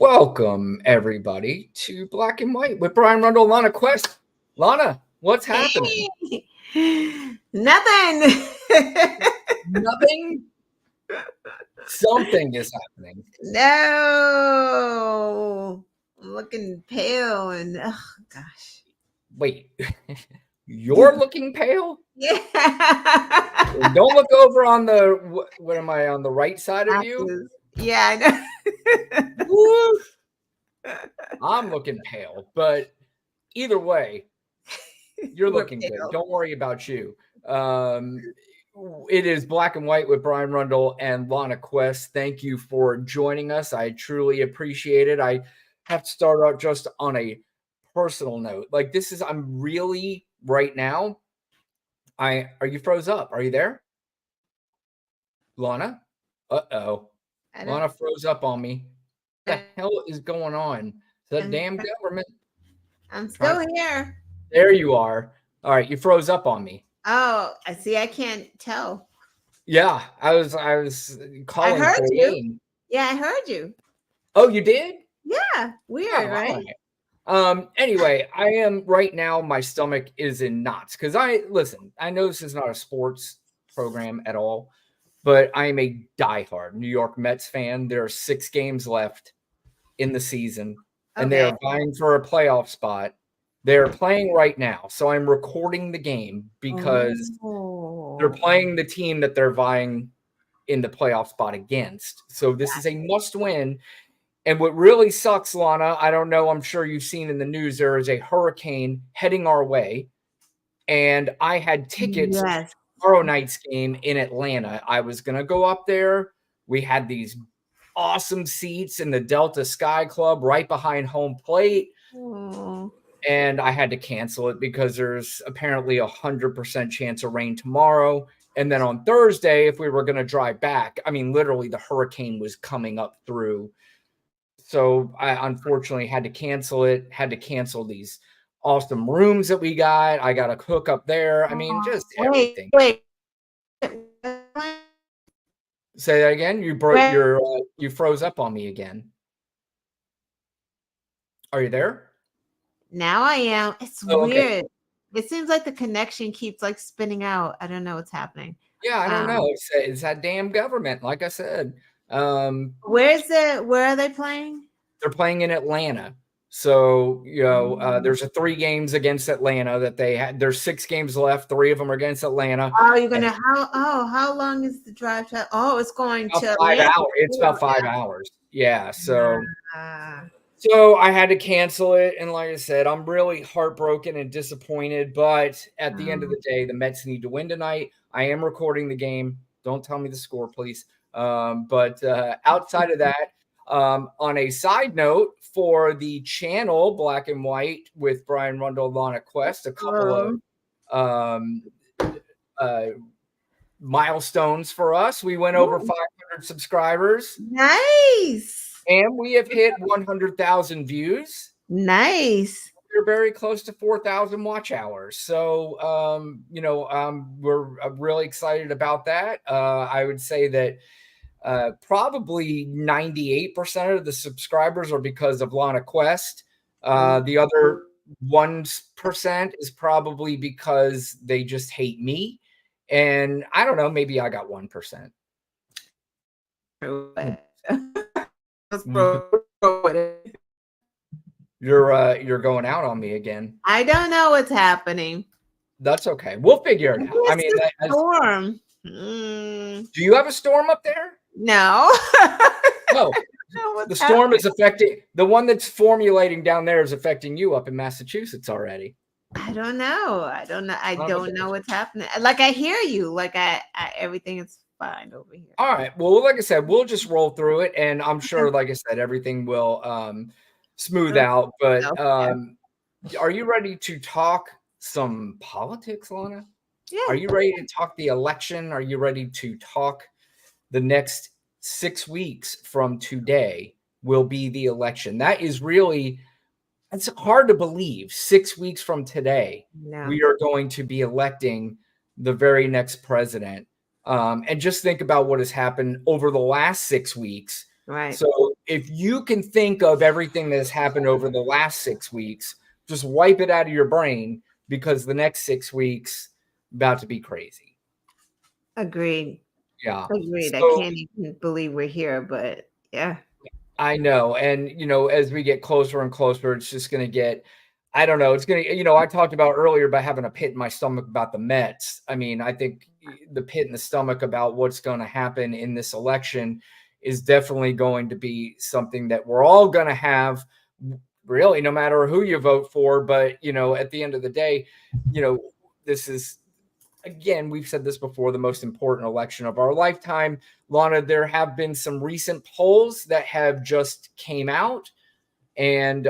Welcome, everybody, to Black and White with Brian Rundle, Lana Quest. Lana, what's happening? Nothing. Nothing? Something is happening. No. I'm looking pale and, oh, gosh. Wait, you're looking pale? Yeah. Don't look over on the, what am I, on the right side of you? Yeah, I know. Woo! I'm looking pale, but either way, you're looking good. Don't worry about you. It is Black and White with Brian Rundle and Lana Quest. Thank you for joining us. I truly appreciate it. I have to start out just on a personal note. Like I'm really right now. Are you froze up? Are you there? Lana? Uh-oh. Lana froze up on me. What the hell is going on? Is that damn government? I'm still here. There you are. All right, you froze up on me. Oh, I see. I can't tell. Yeah, I was calling. I heard you. Yeah, I heard you. Oh, you did? Yeah, weird, right? Anyway, I am right now. My stomach is in knots because I know this is not a sports program at all, but I am a diehard New York Mets fan. There are 6 games left in the season, and they are vying for a playoff spot. They're playing right now, so I'm recording the game because they're playing the team that they're vying in the playoff spot against. So this is a must-win. And what really sucks, Lana, I don't know, I'm sure you've seen in the news, there is a hurricane heading our way. And I had tickets to tomorrow night's game in Atlanta. I was going to go up there. We had these awesome seats in the Delta Sky Club right behind home plate. And I had to cancel it because there's apparently 100% chance of rain tomorrow. And then on Thursday, if we were going to drive back, I mean, literally the hurricane was coming up through. So I unfortunately had to cancel it, had to cancel these awesome rooms that we got. I got a hook up there. I mean, just everything. Wait. Say that again. You froze up on me again. Are you there? Now I am. It's weird. It seems like the connection keeps like spinning out. I don't know what's happening. Yeah, I don't know. It's that damn government, like I said. Where are they playing? They're playing in Atlanta. So, there's 3 games against Atlanta that they had. There's 6 games left. 3 of them are against Atlanta. Oh, you're going to, how long is the drive time? Oh, it's going to 5 hours. It's about 5 hours. Yeah. So I had to cancel it. And like I said, I'm really heartbroken and disappointed. But at the end of the day, the Mets need to win tonight. I am recording the game. Don't tell me the score, please. But outside of that, on a side note, for the channel Black and White with Brian Rundle, Lana Quest, a couple of milestones for us. We went over 500 subscribers. Nice. And we have hit 100,000 views. Nice. We're very close to 4,000 watch hours. So, we're really excited about that. I would say that probably 98% of the subscribers are because of Lana Quest. The other 1% is probably because they just hate me. And I don't know, maybe I got 1%. You're going out on me again. I don't know what's happening. That's okay. We'll figure it out. I mean, storm. Do you have a storm up there? No. No. The storm is affecting the one that's formulating down there is affecting you up in Massachusetts already. I don't know. I don't know what's happening. Like I hear you. Like I everything is fine over here. All right. Well, like I said, we'll just roll through it, and I'm sure, like I said, everything will smooth out. But are you ready to talk some politics, Lana? Yeah. Are you ready to talk the election? Are you ready to talk the next 6 weeks from today will be the election? That is really, it's hard to believe. 6 weeks from today, we are going to be electing the very next president. And just think about what has happened over the last 6 weeks. Right. So if you can think of everything that's happened over the last 6 weeks, just wipe it out of your brain, because the next 6 weeks about to be crazy. Agreed. Yeah. Agreed. I So can't even believe we're here, but yeah. I know. And, as we get closer and closer, it's just going to get, I don't know. It's going to, I talked about earlier about having a pit in my stomach about the Mets. I mean, I think the pit in the stomach about what's going to happen in this election is definitely going to be something that we're all going to have, really, no matter who you vote for. But, at the end of the day, this is, again, we've said this before, the most important election of our lifetime. Lana, there have been some recent polls that have just came out. And,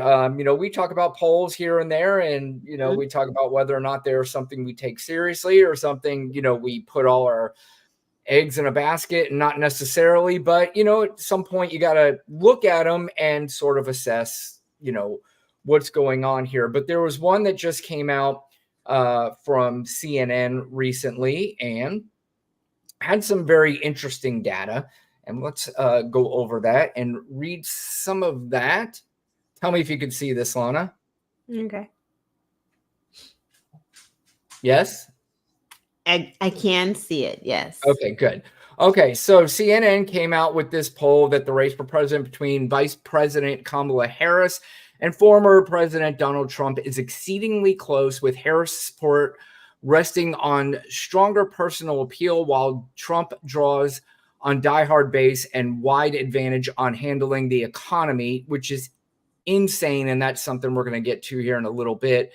we talk about polls here and there, and, Mhm. we talk about whether or not they're something we take seriously or something, we put all our eggs in a basket, and not necessarily. But, at some point you got to look at them and sort of assess, what's going on here. But there was one that just came out from CNN recently and had some very interesting data. And let's go over that and read some of that. Tell me if you can see this, Lana. Okay. Yes? I can see it. Yes. Okay, good. Okay, so CNN came out with this poll that the race for president between Vice President Kamala Harris and former President Donald Trump is exceedingly close, with Harris' support resting on stronger personal appeal, while Trump draws on diehard base and wide advantage on handling the economy, which is insane. And that's something we're going to get to here in a little bit.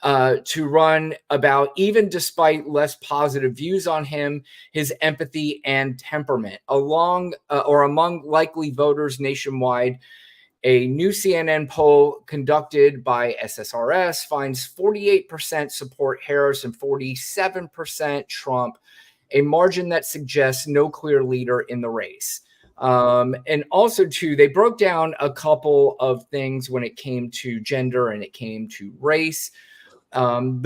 To run about, even despite less positive views on him, his empathy and temperament. Among likely voters nationwide, a new CNN poll conducted by SSRS finds 48% support Harris and 47% Trump, a margin that suggests no clear leader in the race. And also, too, they broke down a couple of things when it came to gender and it came to race. And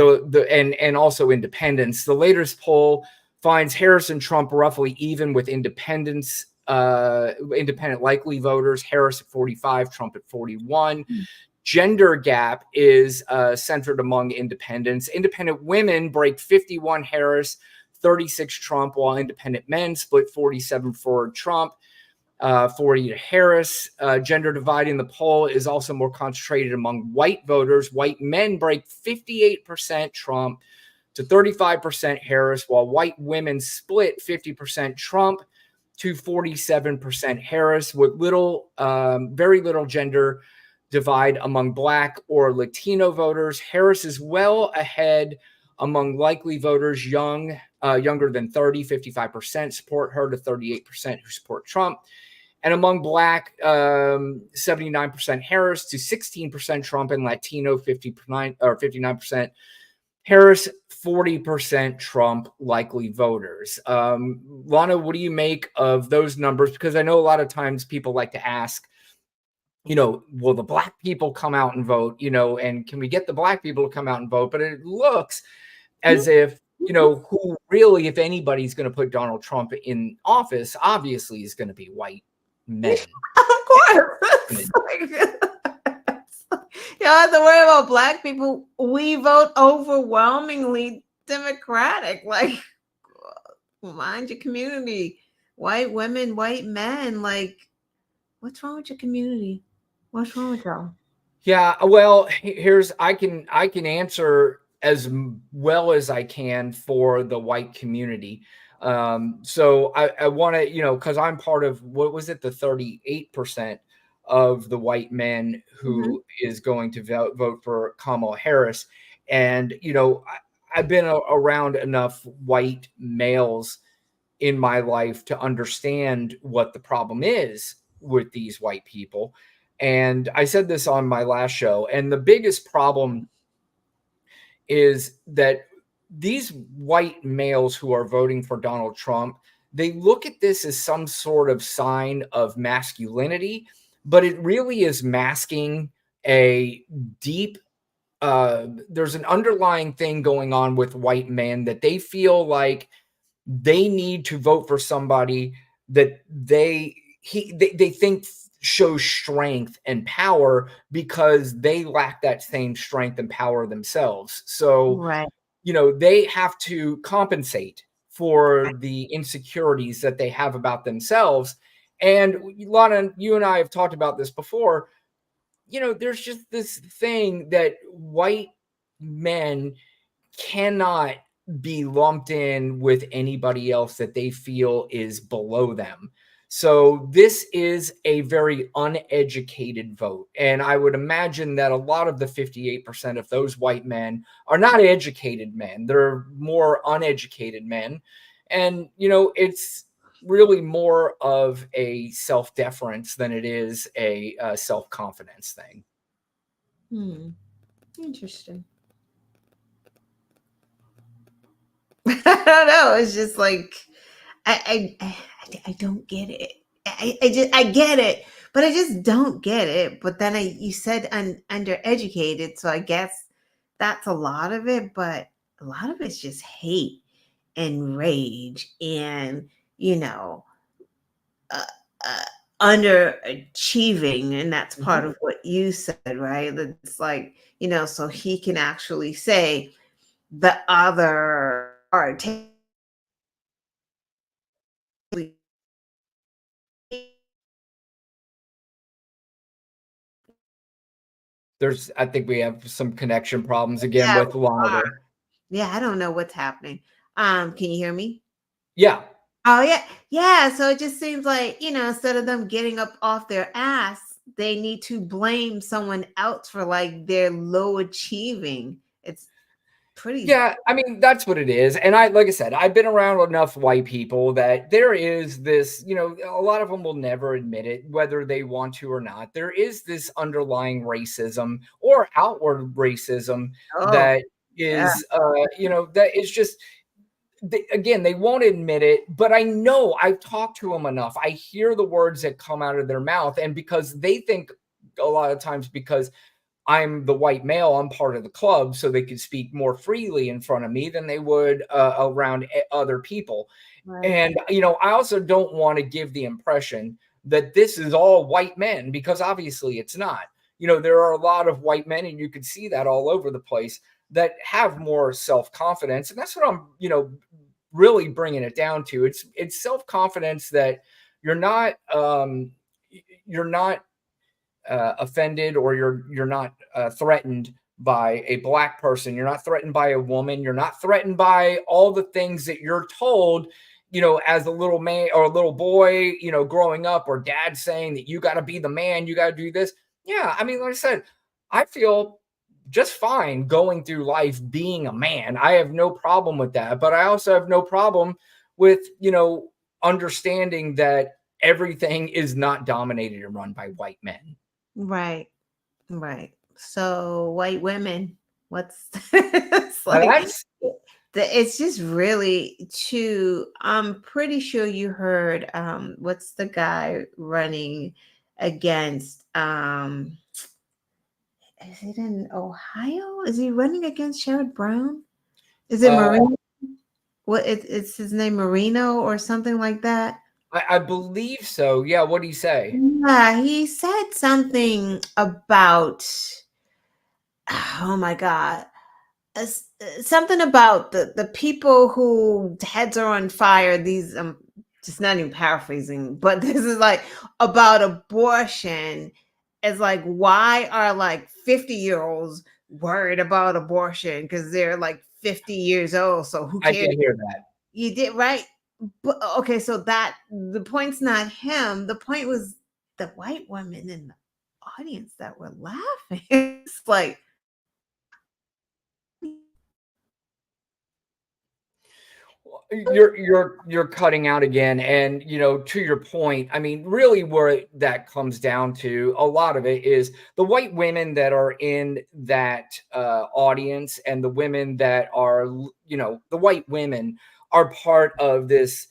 also independents. The latest poll finds Harris and Trump roughly even with independent likely voters. Harris at 45, Trump at 41. Gender gap is centered among independents. Independent women break 51 Harris, 36 Trump, while independent men split 47 for Trump, 40 to Harris. Gender divide in the poll is also more concentrated among white voters. White men break 58% Trump to 35% Harris, while white women split 50% Trump to 47% Harris, with very little gender divide among Black or Latino voters. Harris is well ahead among likely voters younger than 30, 55% support her to 38% who support Trump. And among Black, 79% Harris to 16% Trump, and Latino, 59% Harris, 40% Trump likely voters. Lana, what do you make of those numbers? Because I know a lot of times people like to ask, will the Black people come out and vote? And can we get the Black people to come out and vote? But it looks as if, who really, if anybody's going to put Donald Trump in office, obviously is going to be white men. Of course. You don't have to worry about Black people. We vote overwhelmingly Democratic. Like, mind your community. White women, white men. Like, what's wrong with your community? What's wrong with y'all? Yeah, well, I can answer as well as I can for the white community. So I want to, because I'm part of, what was it, the 38% of the white men who is going to vote for Kamala Harris. And, I've been around enough white males in my life to understand what the problem is with these white people. And I said this on my last show, and the biggest problem is that these white males who are voting for Donald Trump, they look at this as some sort of sign of masculinity, but it really is masking a deep there's an underlying thing going on with white men, that they feel like they need to vote for somebody that they think show strength and power because they lack that same strength and power themselves. So, Right. they have to compensate for the insecurities that they have about themselves. And Lana, you and I have talked about this before. There's just this thing that white men cannot be lumped in with anybody else that they feel is below them. So this is a very uneducated vote. And I would imagine that a lot of the 58% of those white men are not educated men. They're more uneducated men. And, it's really more of a self deference than it is a self confidence thing. Hmm. Interesting. I don't know. It's just like I don't get it. I get it, but I just don't get it. But then you said undereducated, so I guess that's a lot of it. But a lot of it's just hate and rage, and you know, uh, uh, underachieving, and that's part Mhm. of what you said, right? It's like so he can actually say the other are I think we have some connection problems again yeah, with Lana there. yeah, I don't know what's happening. Can you hear me? Yeah. Oh yeah, yeah. So it just seems like instead of them getting up off their ass, they need to blame someone else for like their low achieving. It's pretty. Yeah, I mean, that's what it is. And like I said, I've been around enough white people that there is this, a lot of them will never admit it, whether they want to or not. There is this underlying racism or outward racism Oh that yeah, is, that is just, again, they won't admit it, but I know I've talked to them enough. I hear the words that come out of their mouth. And because they think a lot of times, because I'm the white male, I'm part of the club, so they could speak more freely in front of me than they would around other people. right, And, I also don't want to give the impression that this is all white men, because obviously it's not. There are a lot of white men, and you can see that all over the place, that have more self confidence. And that's what I'm, really bringing it down to. It's self confidence that you're not, you're not offended, or you're not threatened by a black person. You're not threatened by a woman. You're not threatened by all the things that you're told, as a little man or a little boy, growing up, or dad saying that you got to be the man, you got to do this. Yeah, I mean, like I said, I feel just fine going through life being a man. I have no problem with that, but I also have no problem with, understanding that everything is not dominated and run by white men. right, right. So white women, what's it's Now like that's it's just really too. I'm pretty sure you heard what's the guy running against is it in Ohio? Is he running against Sherrod Brown? Is it uh, Marino? It's his name Marino or something like that? I believe so. Yeah, what do you say? Yeah, he said something about oh my god. Something about the people who heads are on fire. These just not even paraphrasing, but this is like about abortion. It's like why are like 50-year-olds worried about abortion because they're like 50 years old? So who I cares? did hear that. You did right. But okay, so that the point's not him. The point was the white women in the audience that were laughing. It's like You're cutting out again, and to your point, I mean, really, where that comes down to, a lot of it is the white women that are in that audience, and the women that are, the white women are part of this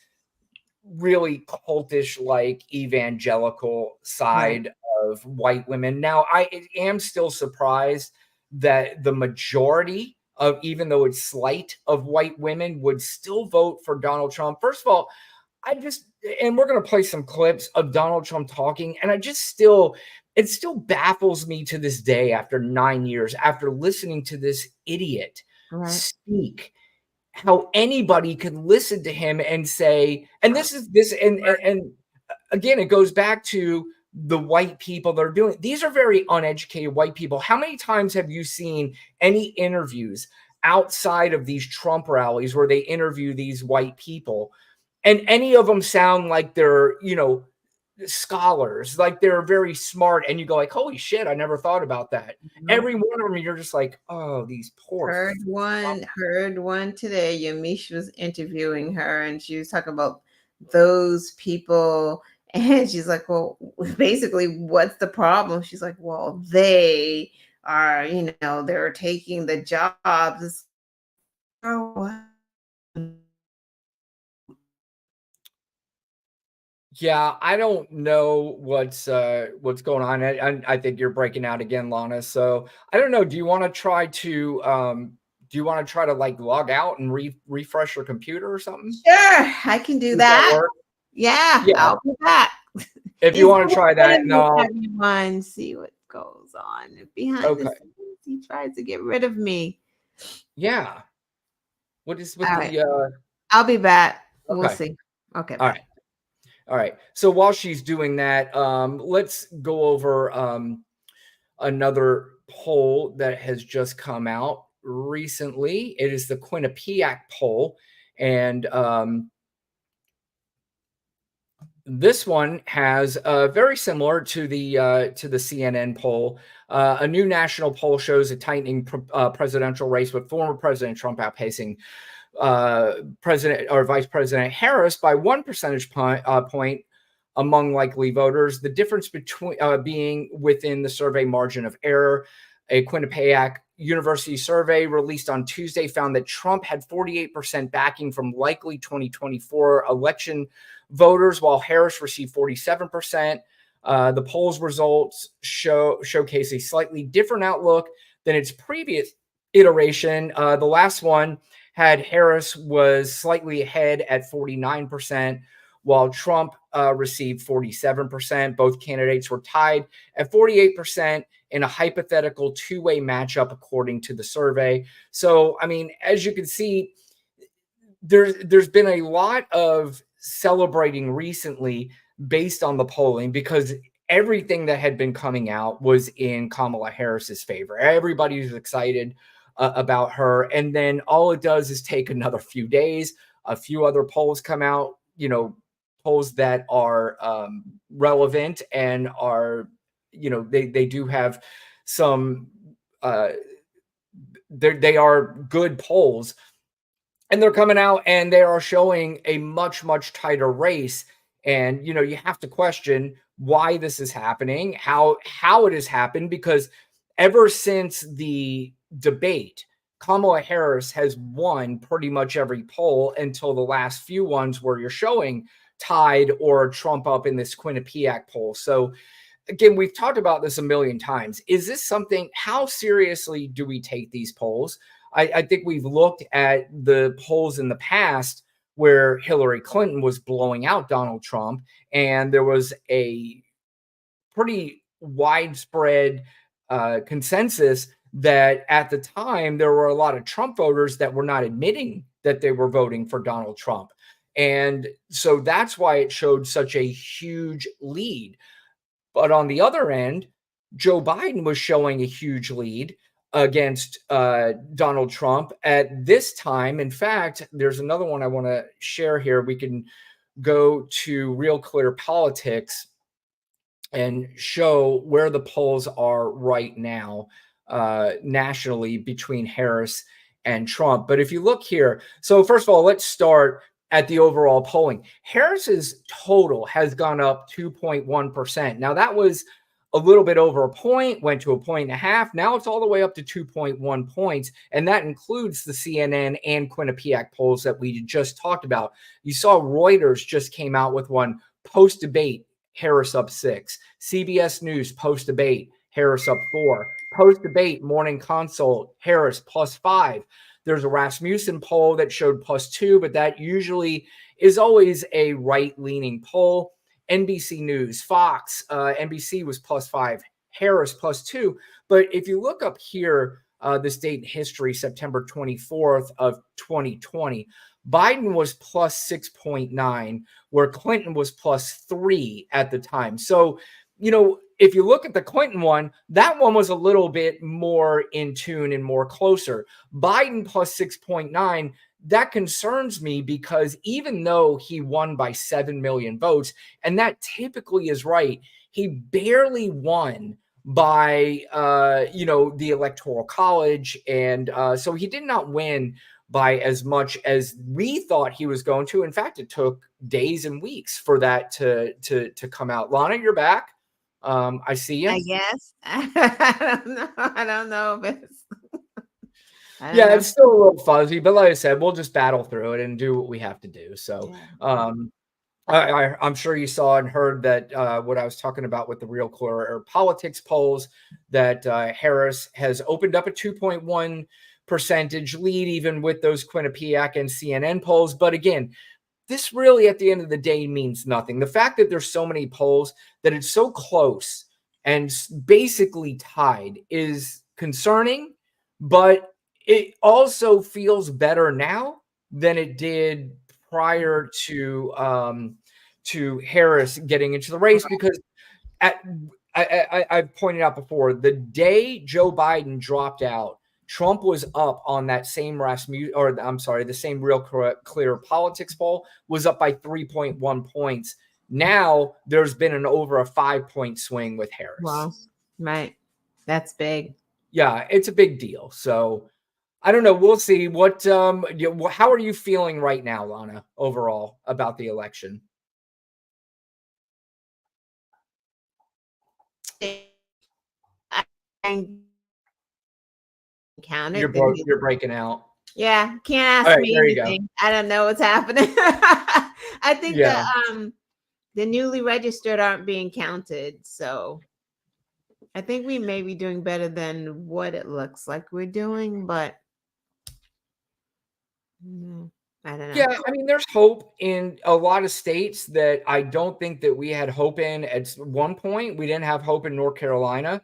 really cultish, like, evangelical right, side of white women. Now, I am still surprised that the majority of, even though it's slight, of white women would still vote for Donald Trump. First of all, and we're going to play some clips of Donald Trump talking, and it still baffles me to this day after 9 years, after listening to this idiot Right. speak, how anybody could listen to him and say, and this is this, and again, it goes back to the white people that are doing. These are very uneducated white people. How many times have you seen any interviews outside of these Trump rallies where they interview these white people, and any of them sound like they're, scholars, like they're very smart, and you go like, holy shit, I never thought about that. Nope. Every one of them, you're just like, oh, these poor. Heard one today. Yamiche was interviewing her, and she was talking about those people. And she's like, well, basically, what's the problem? She's like, well, they are, they're taking the jobs. Oh, what? Yeah, I don't know what's going on. I think you're breaking out again, Lana. So I don't know. Do you want to try to like log out and refresh your computer or something? Sure, I can do Does that that. work? Yeah, Yeah. I'll be back. If you want to try that, no. Everyone, see what goes on behind the Okay. scenes. He tries to get rid of me. Yeah. What is with All right. the I'll be back. We'll okay. see. Okay. All right. All right. So while she's doing that, let's go over another poll that has just come out recently. It is the Quinnipiac poll, and this one has very similar to the CNN poll. A new national poll shows a tightening presidential race, with former President Trump outpacing President or Vice President Harris by 1 percentage point among likely voters. The difference between being within the survey margin of error. A Quinnipiac University survey released on Tuesday found that Trump had 48% backing from likely 2024 election voters, while Harris received 47%. The poll's results showcase a slightly different outlook than its previous iteration. The last one had Harris was slightly ahead at 49%, while Trump received 47%. Both candidates were tied at 48% in a hypothetical two-way matchup, according to the survey. So, I mean, as you can see, there's been a lot of celebrating recently based on the polling, because everything that had been coming out was in Kamala Harris's favor. Everybody was excited about her. And then all it does is take another few days. A few other polls come out, polls that are relevant and are, they do have some, they are good polls. And they're coming out and they are showing a much, much tighter race. And, you have to question why this is happening, how it has happened, because ever since the debate, Kamala Harris has won pretty much every poll until the last few ones where you're showing tied or Trump up in this Quinnipiac poll. So again, we've talked about this a million times. Is this something, how seriously do we take these polls? I think we've looked at the polls in the past where Hillary Clinton was blowing out Donald Trump, and there was a pretty widespread consensus that at the time there were a lot of Trump voters that were not admitting that they were voting for Donald Trump. And so that's why it showed such a huge lead. But on the other end, Joe Biden was showing a huge lead against Donald Trump at this time. In fact, there's another one I want to share here. We can go to Real Clear Politics and show where the polls are right now nationally between Harris and Trump. But if you look here, so first of all, let's start at the overall polling. Harris's total has gone up 2.1%. Now that was a little bit over a point, went to a point and a half. Now it's all the way up to 2.1 points. And that includes the CNN and Quinnipiac polls that we just talked about. You saw Reuters just came out with one post-debate, Harris up 6. CBS News post-debate, Harris up 4. Post-debate, Morning Consult, Harris +5. There's a Rasmussen poll that showed +2, but that usually is always a right-leaning poll. NBC News, Fox, NBC was +5, Harris +2. But if you look up here, this date in history, September 24th of 2020, Biden was +6.9, where Clinton was +3 at the time. So, if you look at the Clinton one, that one was a little bit more in tune and more closer. Biden +6.9, that concerns me because even though he won by 7 million votes, and that typically is right, he barely won by the electoral college, and so he did not win by as much as we thought he was going to. In fact, it took days and weeks for that to come out. Lana, you're back. I see you. I guess. I don't know if it's. It's still a little fuzzy, but like I said, we'll just battle through it and do what we have to do. So, I'm sure you saw and heard that what I was talking about with the Real Clear Politics polls, that Harris has opened up a 2.1 percentage lead, even with those Quinnipiac and CNN polls. But again, this really, at the end of the day, means nothing. The fact that there's so many polls that it's so close and basically tied is concerning, but it also feels better now than it did prior to Harris getting into the race, because I've pointed out before, the day Joe Biden dropped out, Trump was up on that same the same Real Clear Politics poll, was up by 3.1 points. Now there's been an over a 5-point swing with Harris. Wow, right. That's big. Yeah, it's a big deal. So I don't know. We'll see. What how are you feeling right now, Lana, overall about the election? Counted. You're breaking out. Yeah, can't ask me anything. I don't know what's happening. I think the newly registered aren't being counted, so I think we may be doing better than what it looks like we're doing, but I don't know. Yeah, I mean, there's hope in a lot of states that I don't think that we had hope in at one point. We didn't have hope in North Carolina.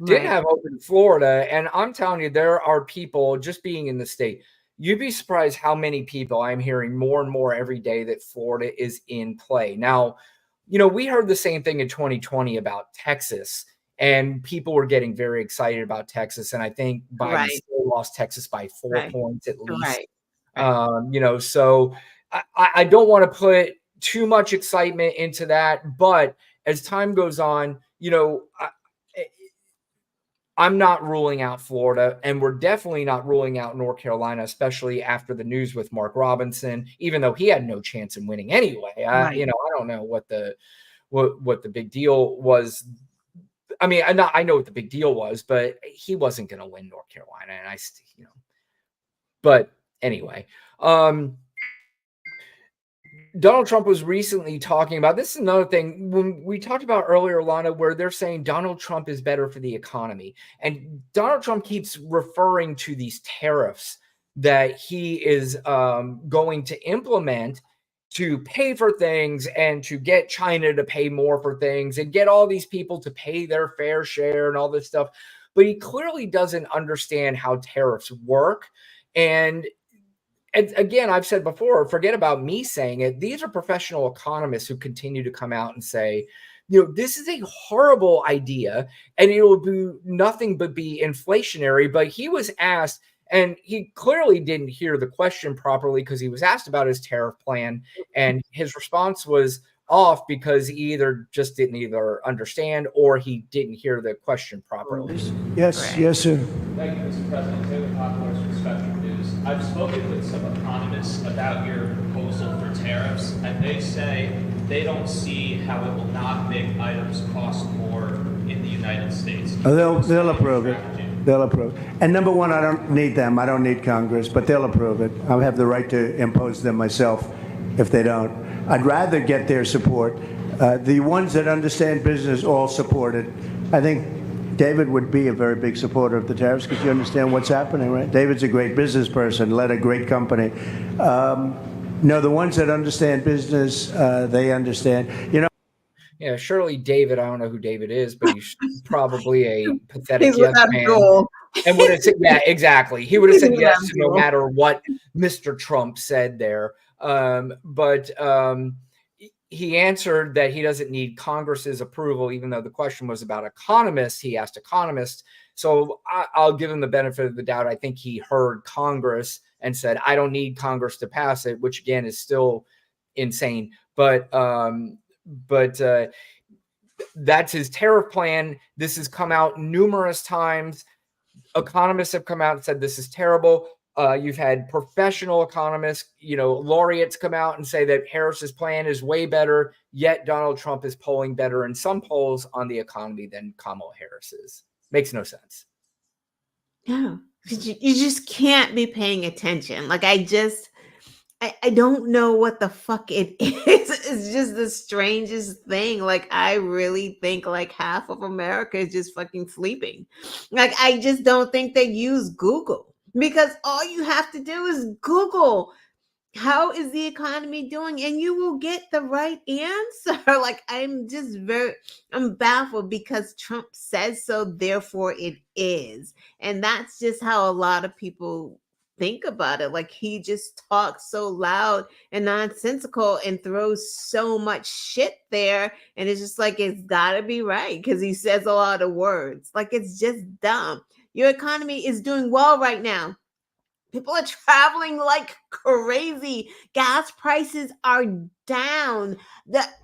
Didn't have hope in Florida. And I'm telling you, there are people, just being in the state, you'd be surprised how many people I'm hearing more and more every day that Florida is in play. Now, we heard the same thing in 2020 about Texas, and people were getting very excited about Texas. And I think Biden still lost Texas by 4 points at least. So I don't want to put too much excitement into that. But as time goes on, I'm not ruling out Florida, and we're definitely not ruling out North Carolina, especially after the news with Mark Robinson, even though he had no chance in winning anyway. I don't know what the big deal was. I mean, I know what the big deal was, but he wasn't going to win North Carolina, and but anyway, Donald Trump was recently talking about, this is another thing when we talked about earlier, Lana, where they're saying Donald Trump is better for the economy. And Donald Trump keeps referring to these tariffs that he is going to implement to pay for things and to get China to pay more for things and get all these people to pay their fair share and all this stuff. But he clearly doesn't understand how tariffs work. And again, I've said before, forget about me saying it. These are professional economists who continue to come out and say, this is a horrible idea and it will do nothing but be inflationary. But he was asked, and he clearly didn't hear the question properly because he was asked about his tariff plan, and his response was off because he either just didn't either understand or he didn't hear the question properly. Yes, sir. Thank you, Mr. President. David Populars from Spectrum News. I've spoken with some economists about your proposal for tariffs, and they say they don't see how it will not make items cost more in the United States. They'll approve it. They'll approve. And number one, I don't need them. I don't need Congress, but they'll approve it. I'll have the right to impose them myself if they don't. I'd rather get their support. The ones that understand business all support it. I think David would be a very big supporter of the tariffs because you understand what's happening, right? David's a great business person, led a great company. No, the ones that understand business, they understand. You know. Yeah, surely David, I don't know who David is, but he's probably a pathetic He's yes with man. Abdul. And would have said, yeah, exactly. He would have He's said with yes to no Abdul. matter what Mr. Trump said there. But he answered that he doesn't need Congress's approval, even though the question was about economists. He asked economists. So I'll give him the benefit of the doubt. I think he heard Congress and said, I don't need Congress to pass it, which again is still insane. But that's his tariff plan. This has come out numerous times. Economists have come out and said this is terrible. You've had professional economists, laureates come out and say that Harris's plan is way better, yet Donald Trump is polling better in some polls on the economy than Kamala Harris is. Makes no sense. Yeah, you just can't be paying attention. Like I don't know what the fuck it is. It's just the strangest thing. Like I really think like half of America is just fucking sleeping. Like I just don't think they use Google because all you have to do is Google how is the economy doing and you will get the right answer. Like I'm baffled because Trump says so, therefore it is. And that's just how a lot of people think about it. Like he just talks so loud and nonsensical and throws so much shit there, and it's just like it's gotta be right because he says a lot of words. Like it's just dumb. Your economy is doing well right now. People are traveling like crazy. Gas prices are down.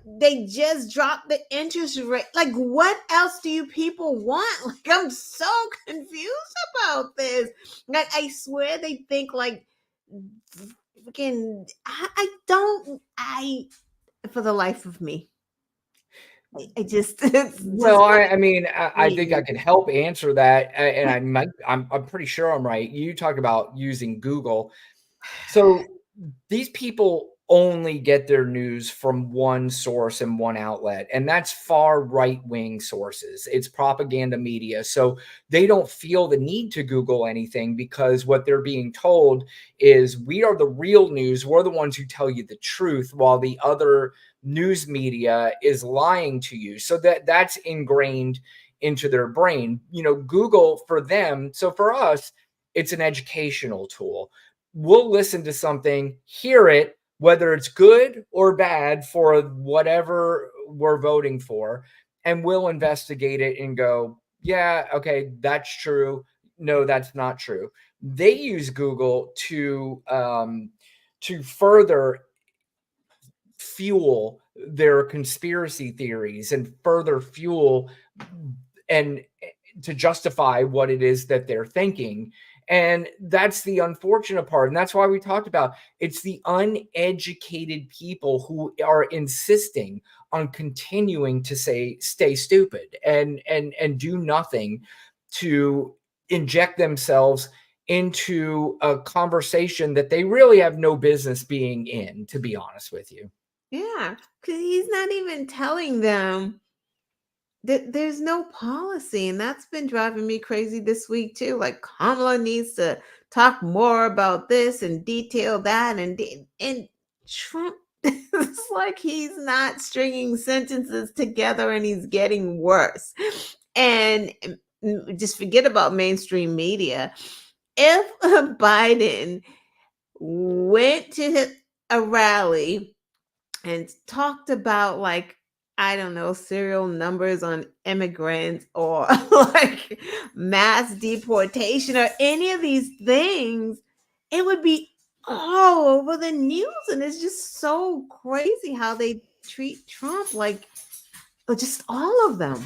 They just dropped the interest rate. Like, what else do you people want? Like, I'm so confused about this. Like, I swear they think like freaking. For the life of me, I just. Well, I mean, I think I can help answer that, and I'm pretty sure I'm right. You talk about using Google, so these people only get their news from one source and one outlet, and that's far right-wing sources. It's propaganda media, so they don't feel the need to Google anything because what they're being told is we are the real news. We're the ones who tell you the truth, while the other news media is lying to you. So that's ingrained into their brain. Google for them. So for us, it's an educational tool. We'll listen to something, hear it, whether it's good or bad for whatever we're voting for, and we'll investigate it and go, yeah, okay, that's true. No, that's not true. They use Google to further fuel their conspiracy theories and further fuel and to justify what it is that they're thinking. And that's the unfortunate part. And that's why we talked about it's the uneducated people who are insisting on continuing to stay stupid and do nothing to inject themselves into a conversation that they really have no business being in, to be honest with you. Yeah, because he's not even telling them that there's no policy, and that's been driving me crazy this week too. Like Kamala needs to talk more about this and detail that, and Trump it's like he's not stringing sentences together, and he's getting worse. And just forget about mainstream media. If Biden went to a rally and talked about like I don't know serial numbers on immigrants or like mass deportation or any of these things, it would be all over the news. And it's just so crazy how they treat Trump, like just all of them.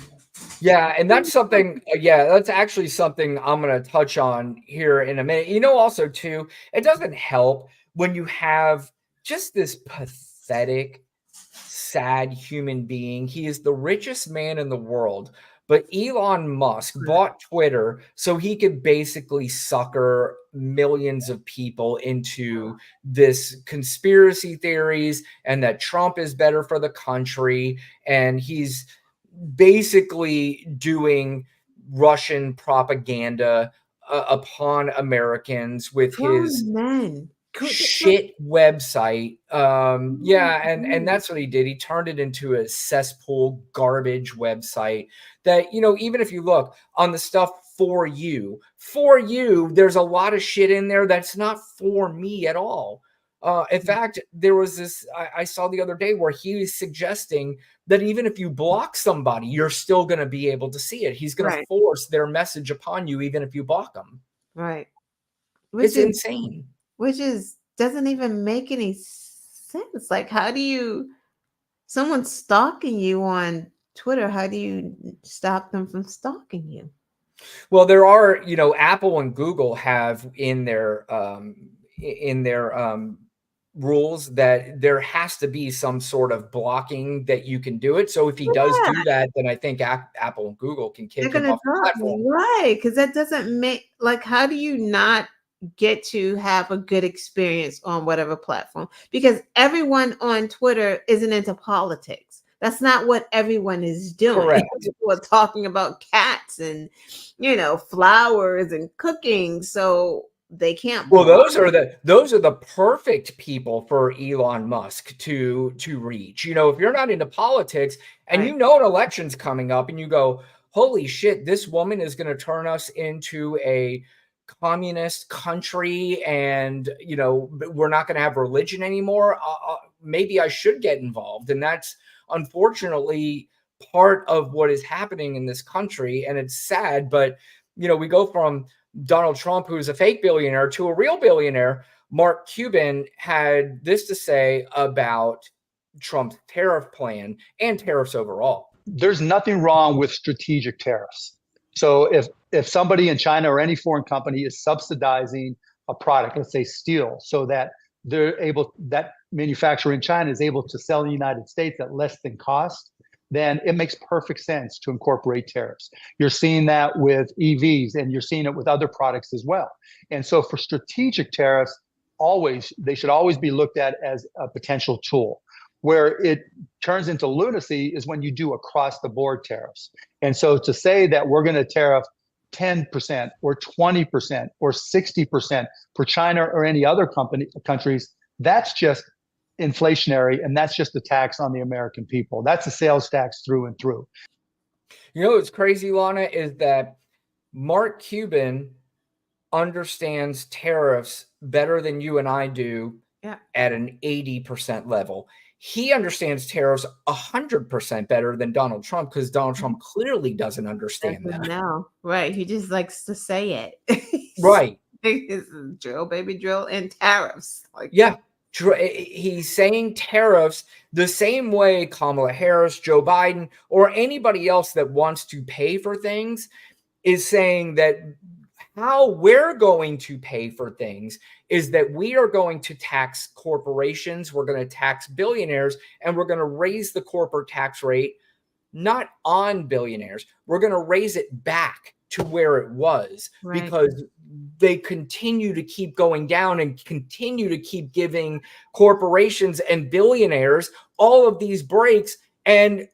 Yeah, and that's something, that's actually something I'm going to touch on here in a minute. Also, too, it doesn't help when you have just this pathetic, sad human being. He is the richest man in the world, but Elon Musk bought Twitter so he could basically sucker millions of people into this conspiracy theories and that Trump is better for the country. And he's basically doing Russian propaganda upon Americans with his Grown men. shit website. Yeah, and that's what he did. He turned it into a cesspool garbage website that, even if you look on the stuff for you, there's a lot of shit in there that's not for me at all. In fact, there was this I saw the other day where he was suggesting that even if you block somebody, you're still going to be able to see it. He's going to Right. force their message upon you, even if you block them. Right. It's insane. Which doesn't even make any sense. Like, how do you, someone's stalking you on Twitter, how do you stop them from stalking you? Well, there are, Apple and Google have in their rules that there has to be some sort of blocking that you can do it. So if he does do that, then I think Apple and Google can They're kick him gonna off the drop platform. me, right? Because that doesn't make, like, how do you not get to have a good experience on whatever platform? Because everyone on Twitter isn't into politics. That's not what everyone is doing. Correct. People are talking about cats and flowers and cooking, so they can't. Well, those are the perfect people for Elon Musk to reach. If you're not into politics and Right. an election's coming up and you go, holy shit, this woman is going to turn us into a communist country and, we're not going to have religion anymore. Maybe I should get involved. And that's unfortunately part of what is happening in this country. And it's sad, but, we go from Donald Trump, who's a fake billionaire, to a real billionaire. Mark Cuban had this to say about Trump's tariff plan and tariffs overall. There's nothing wrong with strategic tariffs. So if somebody in China or any foreign company is subsidizing a product, let's say steel, so that that manufacturer in China is able to sell in the United States at less than cost, then it makes perfect sense to incorporate tariffs. You're seeing that with EVs, and you're seeing it with other products as well. And so for strategic tariffs, they should always be looked at as a potential tool. Where it turns into lunacy is when you do across the board tariffs. And so to say that we're going to tariff 10% or 20% or 60% for China or any other countries, that's just inflationary, and that's just a tax on the American people. That's a sales tax through and through. What's crazy, Lana, is that Mark Cuban understands tariffs better than you and I do at an 80% level. He understands tariffs 100% better than Donald Trump, because Donald Trump clearly doesn't understand that. No, right. He just likes to say it. Right. It's drill, baby, drill, and tariffs. Yeah. He's saying tariffs the same way Kamala Harris, Joe Biden, or anybody else that wants to pay for things is saying that how we're going to pay for things is that we are going to tax corporations, we're going to tax billionaires, and we're going to raise the corporate tax rate, not on billionaires. We're going to raise it back to where it was, right, because they continue to keep going down and continue to keep giving corporations and billionaires all of these breaks. And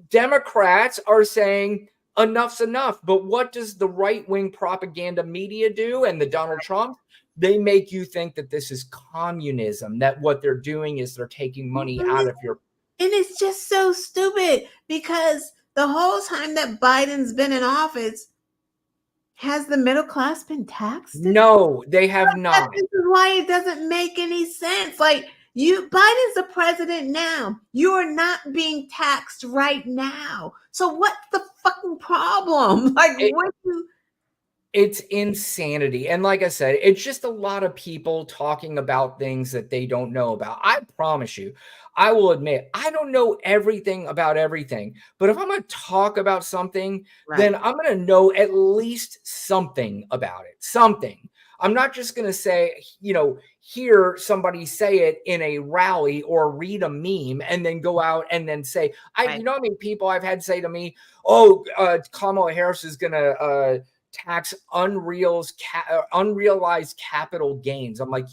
Democrats are saying enough's enough. But what does the right-wing propaganda media do, and the Donald Trump? They make you think that this is communism, that what they're doing is they're taking money out of your... And it's just so stupid, because the whole time that Biden's been in office, has the middle class been taxed? No, they have not. This is why it doesn't make any sense. Like, Biden's the president now. You are not being taxed right now. So what's the fucking problem? Like, it's insanity. And like I said, it's just a lot of people talking about things that they don't know about. I promise you, I will admit, I don't know everything about everything. But if I'm going to talk about something, then I'm going to know at least something about it. Something. I'm not just going to say, hear somebody say it in a rally or read a meme and then go out and then say, you know how many people I've had say to me, Kamala Harris is going to tax unrealized capital gains. I'm like,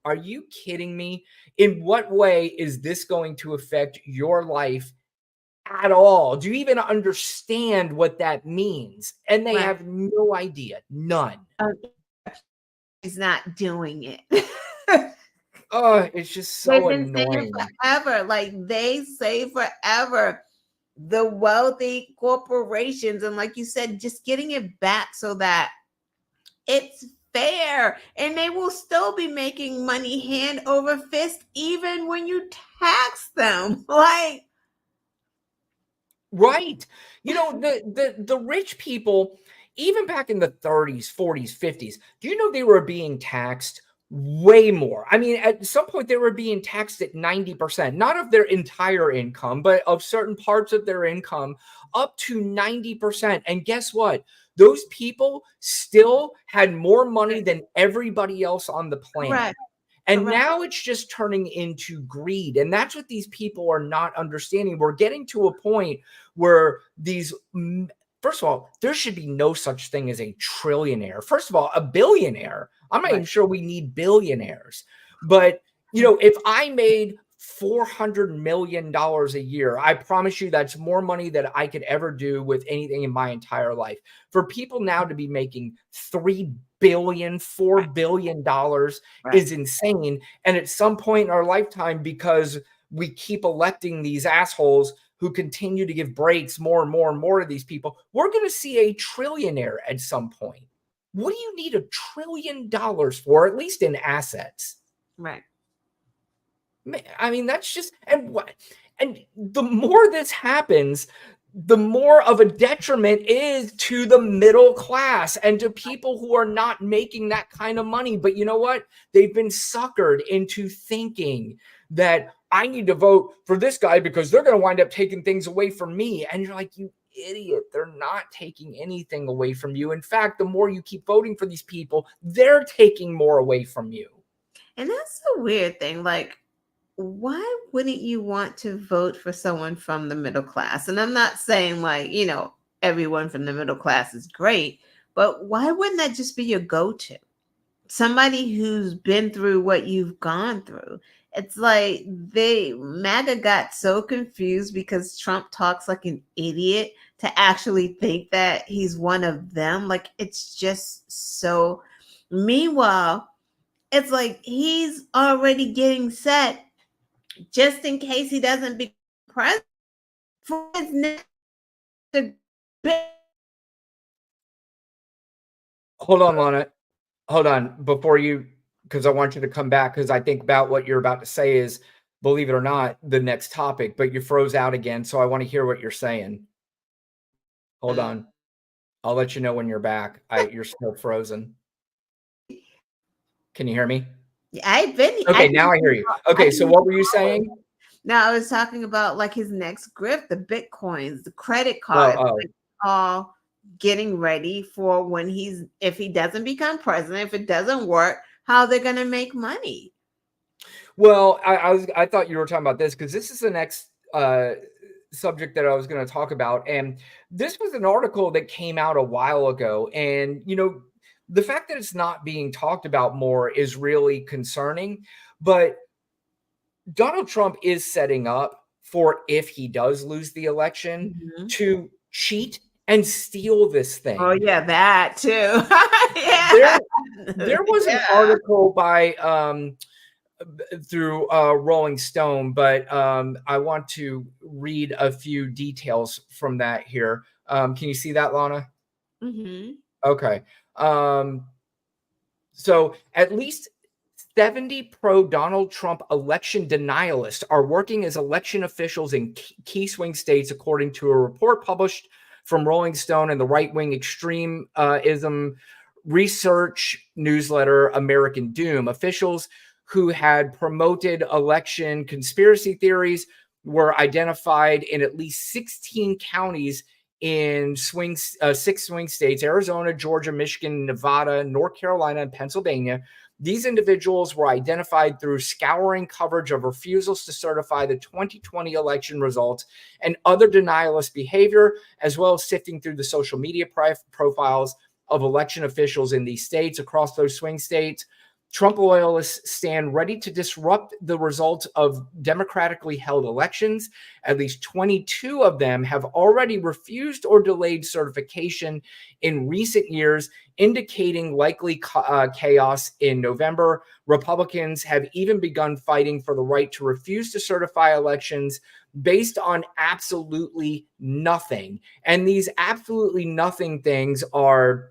are you kidding me? In what way is this going to affect your life at all? Do you even understand what that means? And they Right. have no idea. None. He's not doing it. Oh, it's just They've so been saying annoying. forever. Like they say forever. The wealthy corporations, and like you said, just getting it back so that it's fair, and they will still be making money hand over fist even when you tax them. Like, Right. You know, the rich people, even back in the 30s, 40s, 50s, do you know they were being taxed way more? I mean, at some point they were being taxed at 90%, not of their entire income, but of certain parts of their income, up to 90%. And guess what? Those people still had more money than everybody else on the planet. correct. And Correct. now it's just turning into greed. And that's what these people are not understanding. We're getting to a point where first of all, there should be no such thing as a trillionaire. First of all, a billionaire. I'm not even sure we need billionaires. But, you know, if I made $400 million a year, I promise you that's more money than I could ever do with anything in my entire life. For people now to be making $3 billion, $4 billion is insane. And at some point in our lifetime, because we keep electing these assholes who continue to give breaks more and more and more to these people, we're going to see a trillionaire at some point. What do you need $1 trillion for, at least in assets? Right. I mean, that's just, and the more this happens, the more of a detriment is to the middle class and to people who are not making that kind of money. But you know what? They've been suckered into thinking that I need to vote for this guy because they're going to wind up taking things away from me. And you're like, you idiot. They're not taking anything away from you. In fact, the more you keep voting for these people, they're taking more away from you. And that's the weird thing. Like, why wouldn't you want to vote for someone from the middle class? And I'm not saying like, you know, everyone from the middle class is great, but why wouldn't that just be your go-to? Somebody who's been through what you've gone through. It's like MAGA got so confused because Trump talks like an idiot to actually think that he's one of them. Like, it's just so. Meanwhile, it's like he's already getting set just in case he doesn't become president for his next. Hold on, Lana. Hold on before you, because I want you to come back, because I think about what you're about to say is, believe it or not, the next topic, but you froze out again. So I want to hear what you're saying. Hold on. I'll let you know when you're back. You're still frozen. Can you hear me? I've been okay. Now I hear you. Okay, so what were you saying? Now I was talking about like his next grift, the bitcoins, the credit cards, like, all getting ready for when if he doesn't become president, if it doesn't work, how they're going to make money. Well, I thought you were talking about this because this is the next subject that I was going to talk about, and this was an article that came out a while ago, and you know, the fact that it's not being talked about more is really concerning. But Donald Trump is setting up for, if he does lose the election, to cheat and steal this thing. Oh yeah, that too. Yeah. There was an article by through Rolling Stone, but I want to read a few details from that here. Can you see that, Lana? Okay. So at least 70 pro-Donald Trump election denialists are working as election officials in key swing states, according to a report published from Rolling Stone and the right-wing extremism research newsletter American Doom. Officials who had promoted election conspiracy theories were identified in at least 16 counties in 6 swing states: Arizona, Georgia, Michigan, Nevada, North Carolina, and Pennsylvania. These individuals were identified through scouring coverage of refusals to certify the 2020 election results and other denialist behavior, as well as sifting through the social media profiles of election officials in these states. Across those swing states, Trump loyalists stand ready to disrupt the results of democratically held elections. At least 22 of them have already refused or delayed certification in recent years, indicating likely chaos in November. Republicans have even begun fighting for the right to refuse to certify elections based on absolutely nothing. And these absolutely nothing things are,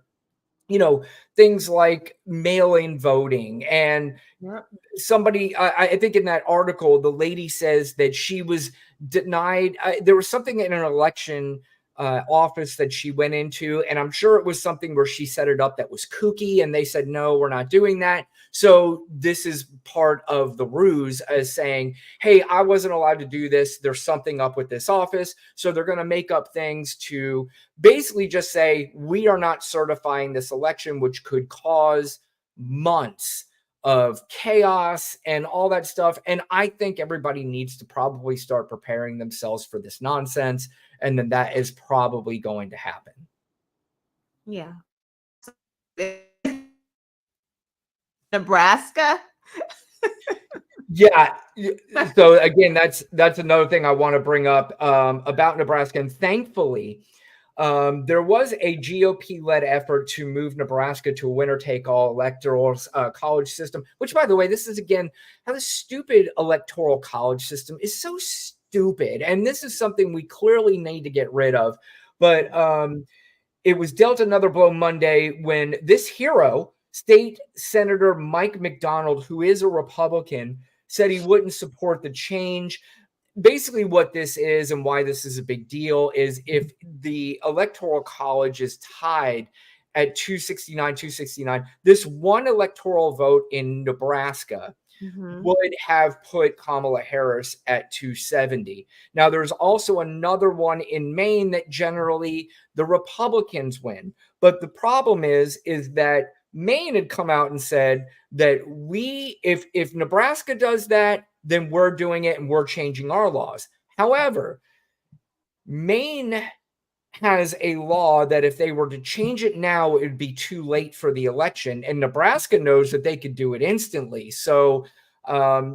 things like mail-in voting. And Yep. somebody, I think in that article, the lady says that she was denied. There was something in an election office that she went into, and I'm sure it was something where she set it up that was kooky, and they said, no, we're not doing that. So this is part of the ruse, as saying, hey, I wasn't allowed to do this. There's something up with this office. So they're going to make up things to basically just say, we are not certifying this election, which could cause months of chaos and all that stuff. And I think everybody needs to probably start preparing themselves for this nonsense. And then that is probably going to happen. Yeah. Nebraska. Yeah. So again, that's another thing I want to bring up about Nebraska. And thankfully, there was a GOP-led effort to move Nebraska to a winner-take-all electoral college system, which, by the way, this is, again, how the stupid electoral college system is so stupid. And this is something we clearly need to get rid of. But it was dealt another blow Monday when this hero, State Senator Mike McDonald, who is a Republican, said he wouldn't support the change. Basically what this is and why this is a big deal is if the electoral college is tied at 269, this one electoral vote in Nebraska would have put Kamala Harris at 270. Now, there's also another one in Maine that generally the Republicans win. But the problem is that Maine had come out and said that if Nebraska does that, then we're doing it and we're changing our laws. However, Maine has a law that if they were to change it now, it would be too late for the election. And Nebraska knows that they could do it instantly. So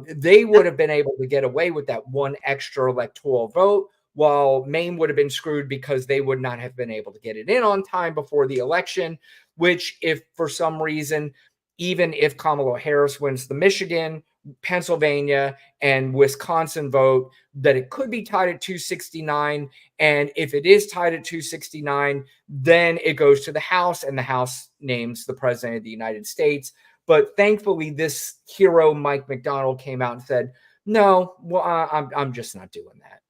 they would have been able to get away with that one extra electoral vote, while Maine would have been screwed because they would not have been able to get it in on time before the election, which if for some reason, even if Kamala Harris wins the Michigan, Pennsylvania, and Wisconsin vote, that it could be tied at 269. And if it is tied at 269, then it goes to the House, and the House names the President of the United States. But thankfully, this hero, Mike McDonald, came out and said, no, well, I'm just not doing that.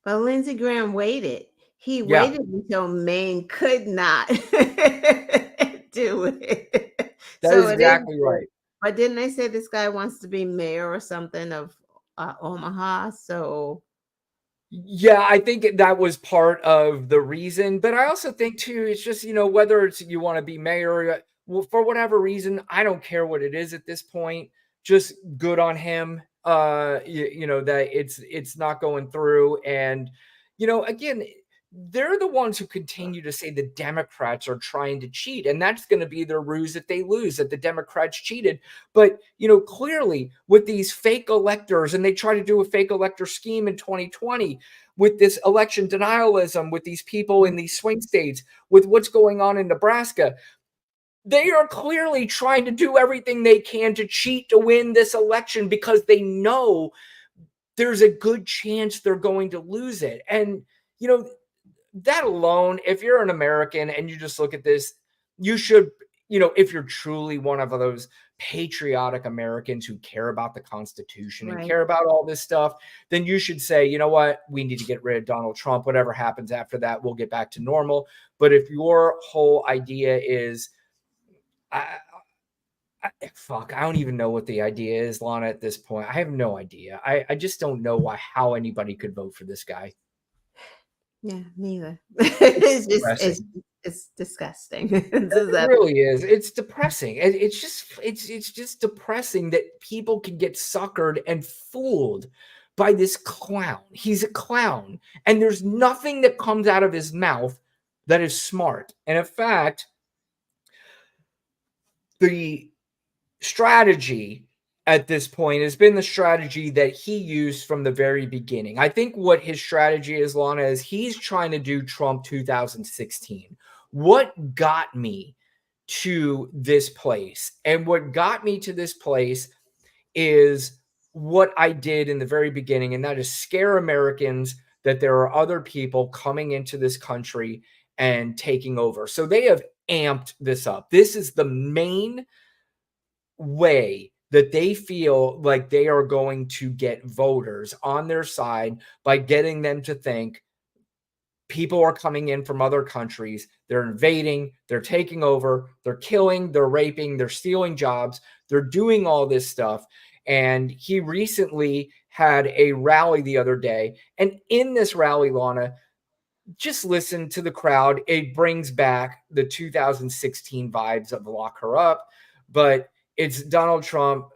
But Lindsey Graham waited. He Yeah. waited until Maine could not do it. That is exactly right. But didn't they say this guy wants to be mayor or something of Omaha? So yeah, I think that was part of the reason. But I also think too, it's just, whether it's you want to be mayor, well, for whatever reason, I don't care what it is at this point. Just good on him. That it's not going through. And again, they're the ones who continue to say the Democrats are trying to cheat, and that's going to be their ruse if they lose, that the Democrats cheated. But clearly with these fake electors, and they try to do a fake elector scheme in 2020 with this election denialism, with these people in these swing states, with what's going on in Nebraska, they are clearly trying to do everything they can to cheat to win this election because they know there's a good chance they're going to lose it. And that alone, if you're an American and you just look at this, you should, if you're truly one of those patriotic Americans who care about the Constitution and care about all this stuff, then you should say, you know what, we need to get rid of Donald Trump. Whatever happens after that, we'll get back to normal. But if your whole idea is, I don't even know what the idea is, Lana, at this point. I have no idea. I just don't know how anybody could vote for this guy. Yeah, neither. It's disgusting. It really is. It's depressing. It's just depressing that people can get suckered and fooled by this clown. He's a clown, and there's nothing that comes out of his mouth that is smart. And in fact, the strategy at this point has been the strategy that he used from the very beginning. I think what his strategy is, Lana, is he's trying to do Trump 2016. What got me to this place? And what got me to this place is what I did in the very beginning, and that is scare Americans that there are other people coming into this country and taking over. So they have amped this up. This is the main way that they feel like they are going to get voters on their side by getting them to think people are coming in from other countries. They're invading, they're taking over, they're killing, they're raping, they're stealing jobs, they're doing all this stuff. And he recently had a rally the other day. And in this rally, Lana, just listen to the crowd. It brings back the 2016 vibes of Lock Her Up, but it's Donald Trump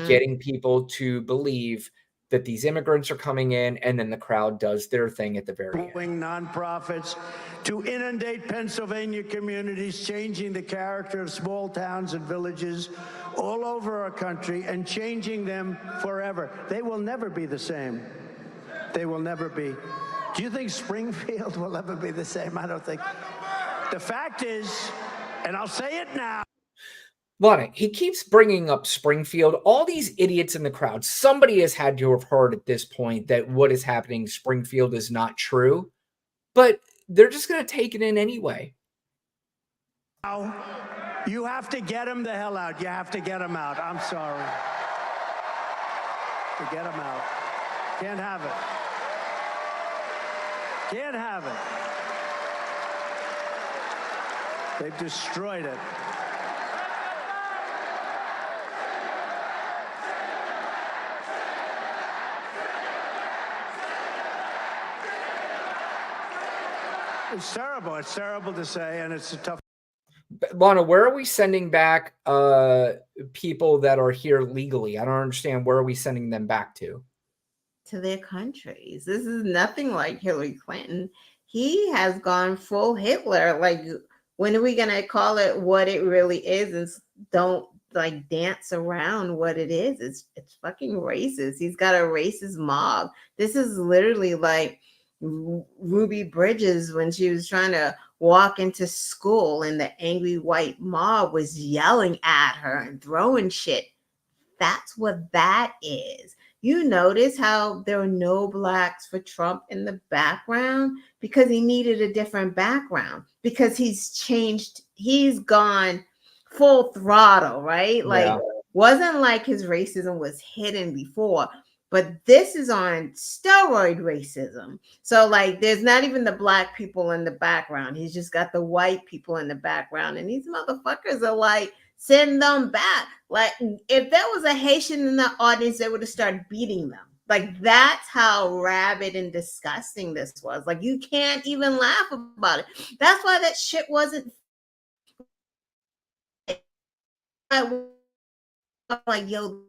getting people to believe that these immigrants are coming in, and then the crowd does their thing at the very end. Nonprofits to inundate Pennsylvania communities, changing the character of small towns and villages all over our country and changing them forever. They will never be the same. They will never be. Do you think Springfield will ever be the same? I don't think. The fact is, and I'll say it now. Lana, he keeps bringing up Springfield. All these idiots in the crowd, somebody has had to have heard at this point that what is happening in Springfield is not true, but they're just going to take it in anyway. You have to get him the hell out. You have to get him out. I'm sorry. To get him out. Can't have it. Can't have it. They've destroyed it. It's terrible. It's terrible to say, and it's a tough. Lana, where are we sending back people that are here legally? I don't understand. Where are we sending them back to? To their countries. This is nothing like Hillary Clinton. He has gone full Hitler. Like, when are we going to call it what it really is and don't like dance around what it is? It's fucking racist. He's got a racist mob. This is literally like Ruby Bridges when she was trying to walk into school and the angry white mob was yelling at her and throwing shit. That's what that is. You notice how there were no blacks for Trump in the background because he needed a different background, because he's changed. He's gone full throttle, right? Like, wasn't like his racism was hidden before. But this is on steroid racism. So, like, there's not even the black people in the background. He's just got the white people in the background. And these motherfuckers are like, send them back. Like, if there was a Haitian in the audience, they would have started beating them. Like, that's how rabid and disgusting this was. Like, you can't even laugh about it. That's why that shit wasn't like, yo,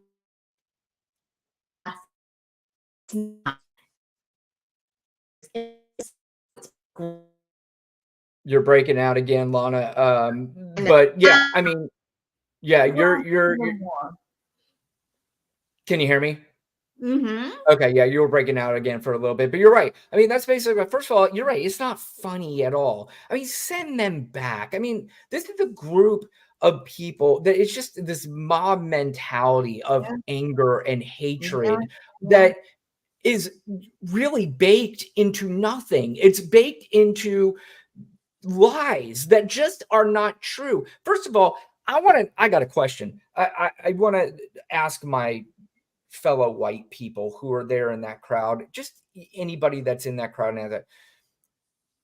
You're breaking out again, Lana. But yeah, I mean, yeah, you're can you hear me? Mm-hmm. Okay, yeah, you were breaking out again for a little bit, but you're right. I mean, that's basically, first of all, you're right. It's not funny at all. I mean, send them back. I mean, this is a group of people that it's just this mob mentality of anger and hatred that is really baked into nothing. It's baked into lies that just are not true. First of all, I got a question. I want to ask my fellow white people who are there in that crowd, just anybody that's in that crowd now, that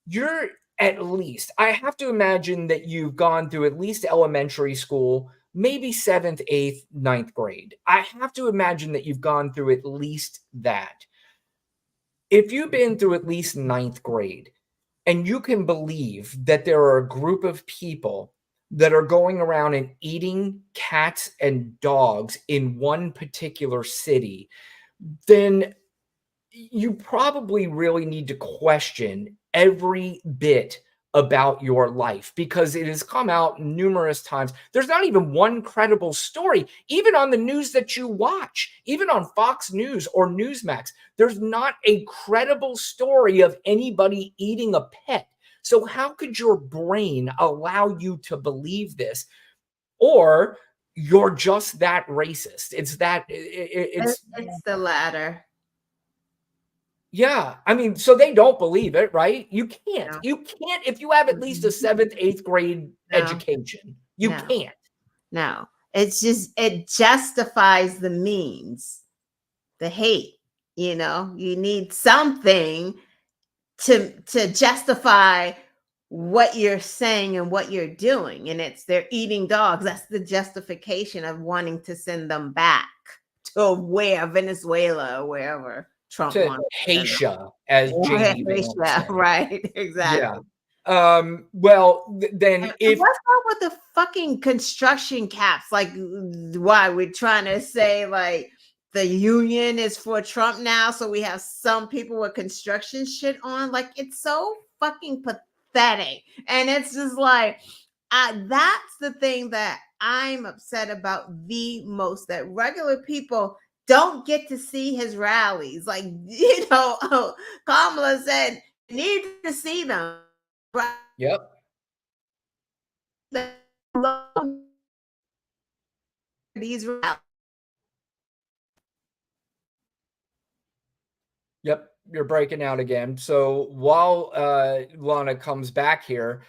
you're at least, I have to imagine that you've gone through at least elementary school, maybe 7th, 8th, 9th grade. I have to imagine that you've gone through at least that. If you've been through at least 9th grade, and you can believe that there are a group of people that are going around and eating cats and dogs in one particular city, then you probably really need to question every bit about your life, because it has come out numerous times. There's not even one credible story, even on the news that you watch, even on Fox News or Newsmax. There's not a credible story of anybody eating a pet. So how could your brain allow you to believe this? Or you're just that racist. It's the latter. Yeah, I mean, so they don't believe it, right? You can't. No. You can't if you have at least a 7th, 8th grade education. You can't. No. It's just, it justifies the means, the hate. You know, you need something to justify what you're saying and what you're doing. And it's they're eating dogs. That's the justification of wanting to send them back to where, Venezuela or wherever Trump To wants. Haitian, as Jamie Vance said. Right, exactly. Yeah. Well, then And if what's up with the fucking construction caps? Like, why we're trying to say like the union is for Trump now, so we have some people with construction shit on. Like, it's so fucking pathetic, and it's just like that's the thing that I'm upset about the most. That regular people don't get to see his rallies. Like, you know, Kamala said, need to see them. Right? Yep. These rallies. Yep, you're breaking out again. So while Lana comes back here,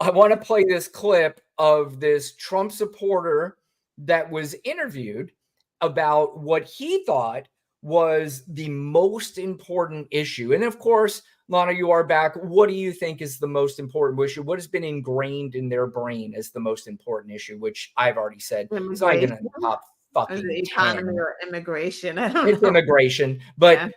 I want to play this clip of this Trump supporter that was interviewed about what he thought was the most important issue. And of course, Lana, you are back. What do you think is the most important issue? What has been ingrained in their brain as the most important issue, which I've already said is not even in the top fucking the economy 10. or immigration. I don't It's know. immigration. But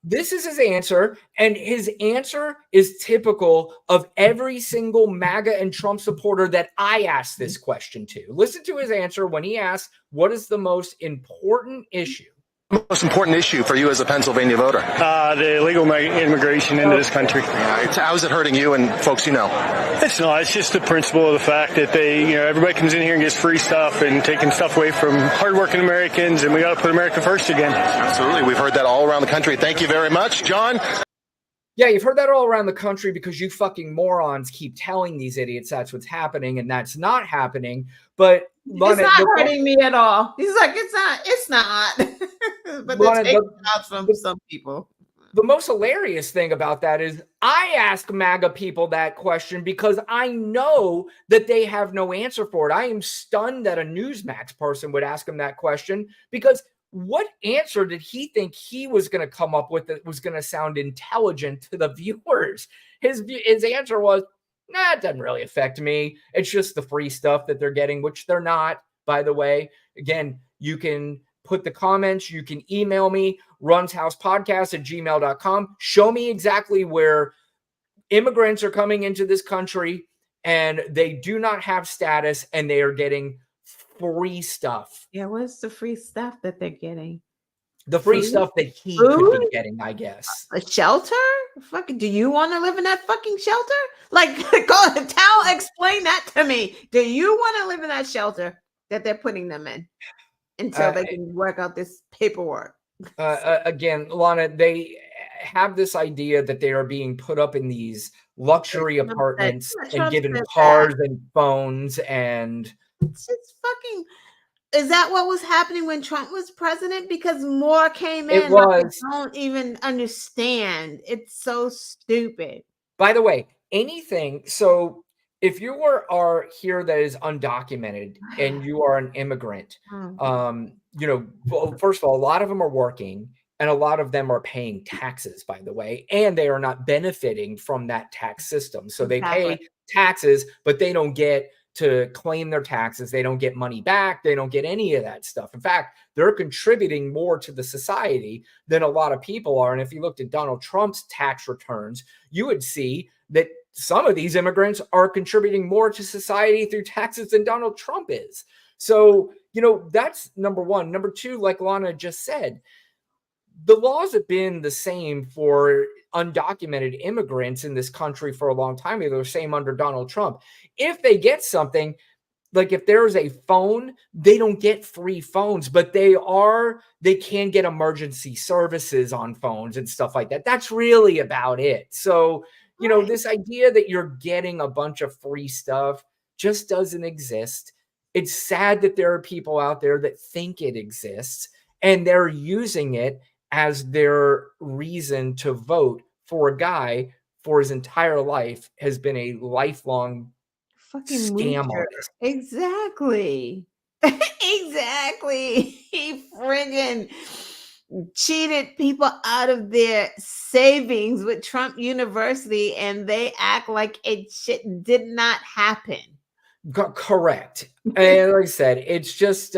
this is his answer. And his answer is typical of every single MAGA and Trump supporter that I asked this question to. Listen to his answer when he asks, what is the most important issue? Most important issue for you as a Pennsylvania voter? The illegal immigration into this country. How is it hurting you and folks you know? It's not. It's just the principle of the fact that everybody comes in here and gets free stuff and taking stuff away from hardworking Americans, and we got to put America first again. Absolutely. We've heard that all around the country. Thank you very much, John. Yeah, you've heard that all around the country because you fucking morons keep telling these idiots that's what's happening, and that's not happening. But Lana, it's not hurting me at all. He's like, it's not. But they're taking out from some people. The most hilarious thing about that is I ask MAGA people that question because I know that they have no answer for it. I am stunned that a Newsmax person would ask him that question, because what answer did he think he was going to come up with that was going to sound intelligent to the viewers? His answer was, nah, it doesn't really affect me. It's just the free stuff that they're getting, which they're not, by the way. Again, you can put the comments, you can email me, runshousepodcast@gmail.com. Show me exactly where immigrants are coming into this country and they do not have status and they are getting free stuff. Yeah, what's the free stuff that they're getting? The free stuff that he could be getting, I guess. A shelter? Fucking, do you want to live in that fucking shelter? Like, explain that to me. Do you want to live in that shelter that they're putting them in until they can work out this paperwork? Again, Lana, they have this idea that they are being put up in these luxury apartments and given cars and phones, and it's just fucking. Is that what was happening when Trump was president? Because more came in. It was. I don't even understand. It's so stupid. By the way, anything. So if you are here that is undocumented and you are an immigrant, first of all, a lot of them are working and a lot of them are paying taxes, by the way, and they are not benefiting from that tax system. So they pay taxes, but they don't get to claim their taxes. They don't get money back. They don't get any of that stuff. In fact, they're contributing more to the society than a lot of people are. And if you looked at Donald Trump's tax returns, you would see that some of these immigrants are contributing more to society through taxes than Donald Trump is. So, that's number one. Number two, like Lana just said, the laws have been the same for undocumented immigrants in this country for a long time. They're the same under Donald Trump. If they get something, like if there's a phone, they don't get free phones, but they can get emergency services on phones and stuff like that. That's really about it. So, this idea that you're getting a bunch of free stuff just doesn't exist. It's sad that there are people out there that think it exists and they're using it as their reason to vote for a guy for his entire life has been a lifelong Fucking scam moocher. artist. Exactly. Exactly. He friggin' cheated people out of their savings with Trump University, and they act like it shit did not happen. Correct. And like I said, it's just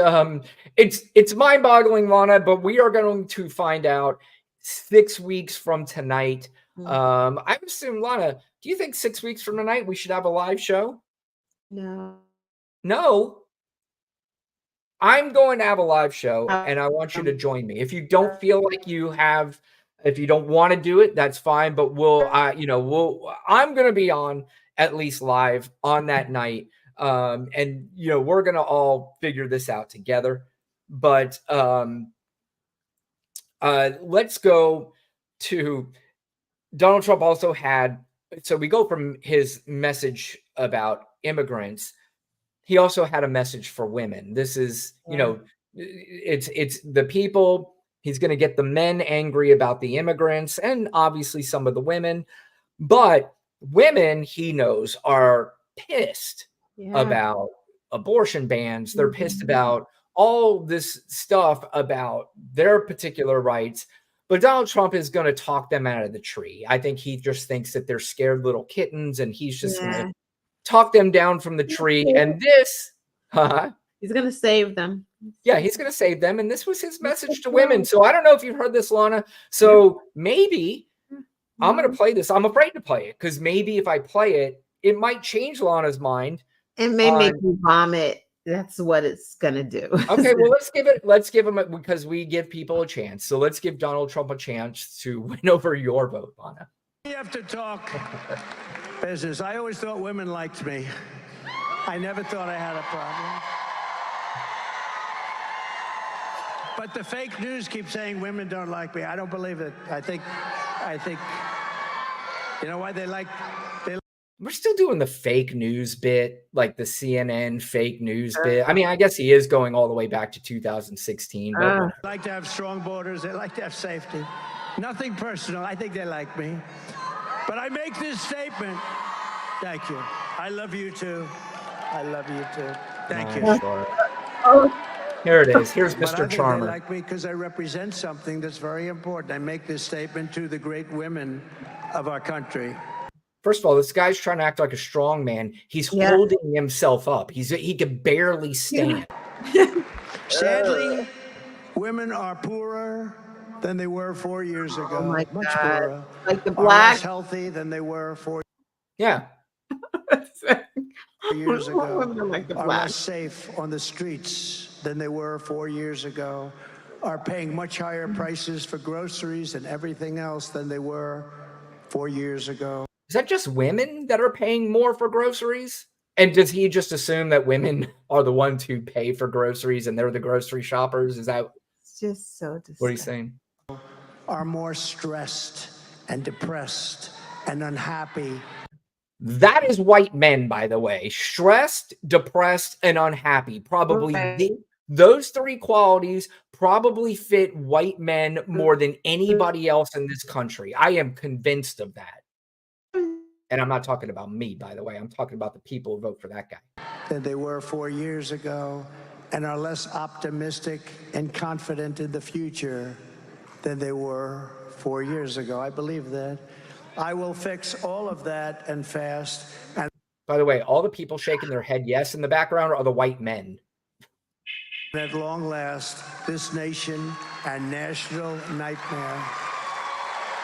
it's mind-boggling, Lana, but we are going to find out 6 weeks from tonight. I would assume, Lana, do you think 6 weeks from tonight we should have a live show? No. No. I'm going to have a live show and I want you to join me. If you don't feel like if you don't want to do it, that's fine, but I'm going to be on at least live on that night. And we're going to all figure this out together, but let's go to Donald Trump also so we go from his message about immigrants. He also had a message for women. This is, it's the people. He's going to get the men angry about the immigrants and obviously some of the women, but women, he knows, are pissed about abortion bans. They're pissed about all this stuff about their particular rights, but Donald Trump is going to talk them out of the tree. I think he just thinks that they're scared little kittens and he's just going to talk them down from the tree. And this, he's going to save them. Yeah, he's going to save them. And this was his message to women. So I don't know if you've heard this, Lana. So maybe I'm going to play this. I'm afraid to play it because maybe if I play it, it might change Lana's mind. It may make you vomit. That's what it's going to do. Okay, well, let's give him because we give people a chance. So let's give Donald Trump a chance to win over your vote, Lana. We have to talk business. I always thought women liked me. I never thought I had a problem. But the fake news keeps saying women don't like me. I don't believe it. I think, you know why they like. We're still doing the fake news bit, like the CNN fake news bit. I mean, I guess he is going all the way back to 2016. But they like to have strong borders. They like to have safety. Nothing personal. I think they like me. But I make this statement. Thank you. I love you too. I love you too. Thank you. Sure. Here it is. Here's Mr. Charmer. They like me because I represent something that's very important. I make this statement to the great women of our country. First of all, this guy's trying to act like a strong man. He's holding himself up. He can barely stand. Sadly, women are poorer than they were 4 years ago. Oh my Much God. poorer. Like the Are black. less healthy than they were 4 Yeah. years ago. Women like the Are black. less safe on the streets than they were 4 years ago. Are paying much higher prices for groceries and everything else than they were 4 years ago. Is that just women that are paying more for groceries? And does he just assume that women are the ones who pay for groceries and they're the grocery shoppers? Is that It's just so disgusting. what he's saying? Are more stressed and depressed and unhappy. That is white men, by the way. Stressed, depressed, and unhappy. Probably those three qualities probably fit white men more than anybody else in this country. I am convinced of that. And I'm not talking about me, by the way. I'm talking about the people who vote for that guy. Than they were 4 years ago, and are less optimistic and confident in the future than they were 4 years ago. I believe that. I will fix all of that and fast. And by the way, all the people shaking their head yes in the background are the white men. at long last, this nation and national nightmare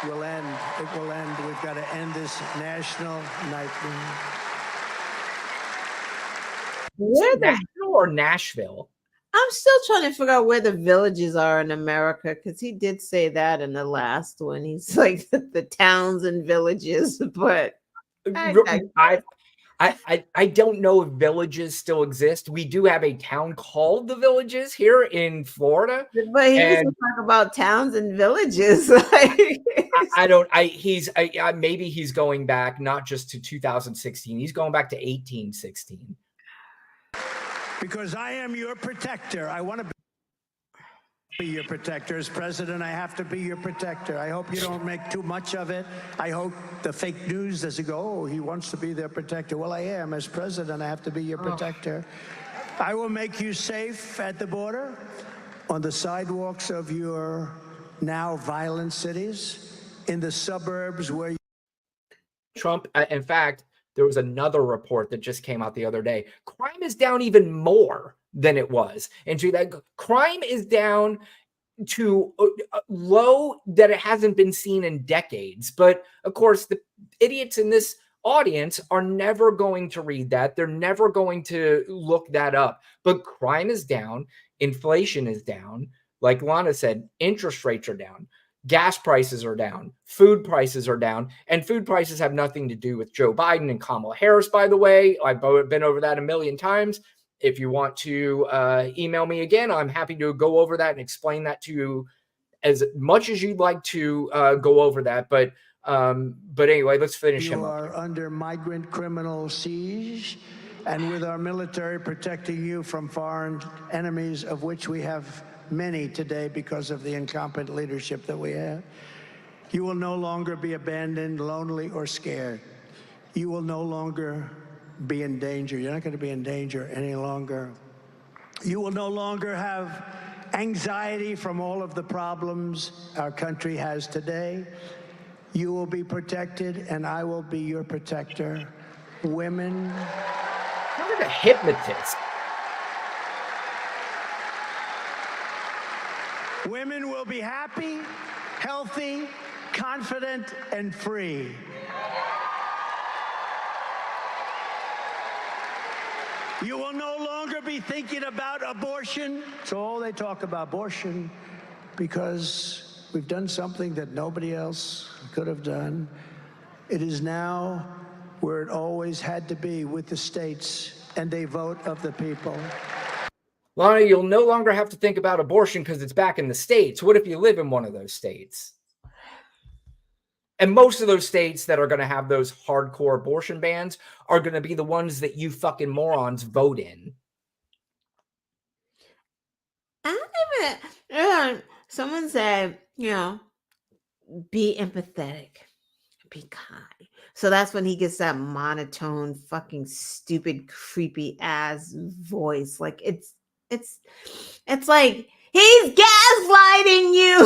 will end. It will end. We've got to end this national nightmare. Is it Nashville or Nashville? I'm still trying to figure out where the villages are in America, because he did say that in the last one. He's like the towns and villages, but I don't know if villages still exist. We do have a town called the Villages here in Florida. but he And doesn't talk about towns and villages. maybe he's going back not just to 2016. He's going back to 1816. Because I am your protector. I want to be your protector. As president, I have to be your protector. I hope you don't make too much of it. I hope the fake news doesn't go, oh, he wants to be their protector. Well, I am. As president, I have to be your protector. I will make you safe at the border, on the sidewalks of your now violent cities, in the suburbs where you... Trump, in fact, there was another report that just came out the other day. Crime is down even more than it was. And to that, crime is down to low that it hasn't been seen in decades. But of course, the idiots in this audience are never going to read that. They're never going to look that up. But crime is down. Inflation is down. Like Lana said, interest rates are down. Gas prices are down. Food prices are down. And food prices have nothing to do with Joe Biden and Kamala Harris, by the way. I've been over that a million times. If you want to email me again, I'm happy to go over that and explain that to you as much as you'd like to go over that. But anyway, let's finish him up. You are under migrant criminal siege, and with our military protecting you from foreign enemies, of which we have many today because of the incompetent leadership that we have. You will no longer be abandoned, lonely, or scared. You will no longer be in danger. You're not going to be in danger any longer. You will no longer have anxiety from all of the problems our country has today. You will be protected, and I will be your protector. Women. You're like a hypnotist. Women will be happy, healthy, confident, and free. You will no longer be thinking about abortion. It's all they talk about, abortion, because we've done something that nobody else could have done. It is now where it always had to be, with the states and a vote of the people. Lana, you'll no longer have to think about abortion because it's back in the States. What if you live in one of those states? And most of those states that are going to have those hardcore abortion bans are going to be the ones that you fucking morons vote in. I don't even, someone said, be empathetic, be kind. So that's when he gets that monotone, fucking stupid, creepy ass voice. Like it's like he's gaslighting you.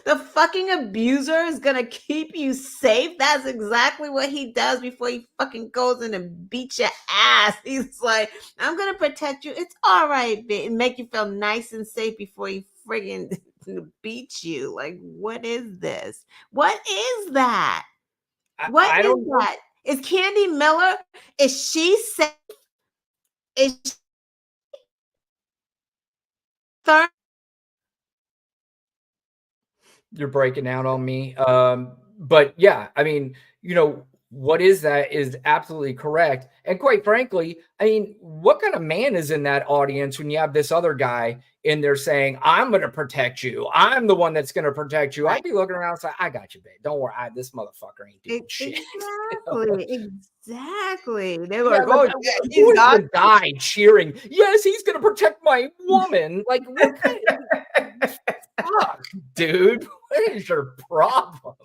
The fucking abuser is gonna keep you safe. That's exactly what he does before he fucking goes in and beats your ass. He's like, I'm gonna protect you. It's all right, bitch. And make you feel nice and safe before he friggin' beats you. Like, what is this? What is that? What is that? Is Candy Miller? Is she safe? Is she You're breaking out on me. But yeah, I mean, what is that is absolutely correct. And quite frankly, I mean, what kind of man is in that audience when you have this other guy in there saying, I'm going to protect you. I'm the one that's going to protect you. I'd be looking around and say, I got you, babe. Don't worry. This motherfucker ain't doing shit. Exactly. They were he's the guy cheering. Yes, he's going to protect my woman. Like, what kind of fuck, dude? What is your problem?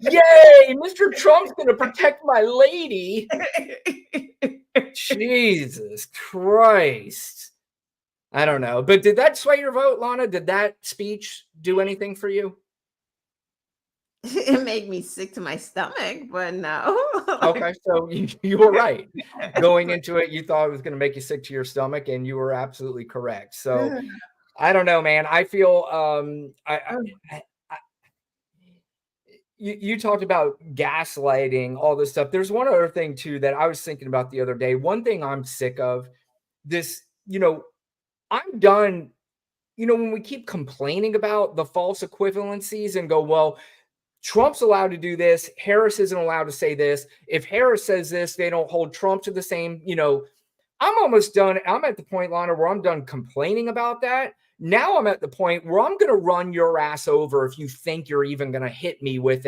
Yay, Mr. Trump's going to protect my lady. Jesus Christ. I don't know. But did that sway your vote, Lana? Did that speech do anything for you? It made me sick to my stomach, but no. Okay, so you were right. Going into it, you thought it was going to make you sick to your stomach, and you were absolutely correct. So I don't know, man. I feel you talked about gaslighting, all this stuff. There's one other thing too that I was thinking about the other day. One thing I'm sick of, this, I'm done. When we keep complaining about the false equivalencies and go, well, Trump's allowed to do this. Harris isn't allowed to say this. If Harris says this, they don't hold Trump to the same, I'm almost done. I'm at the point, Lana, where I'm done complaining about that. Now I'm at the point where I'm going to run your ass over if you think you're even going to hit me with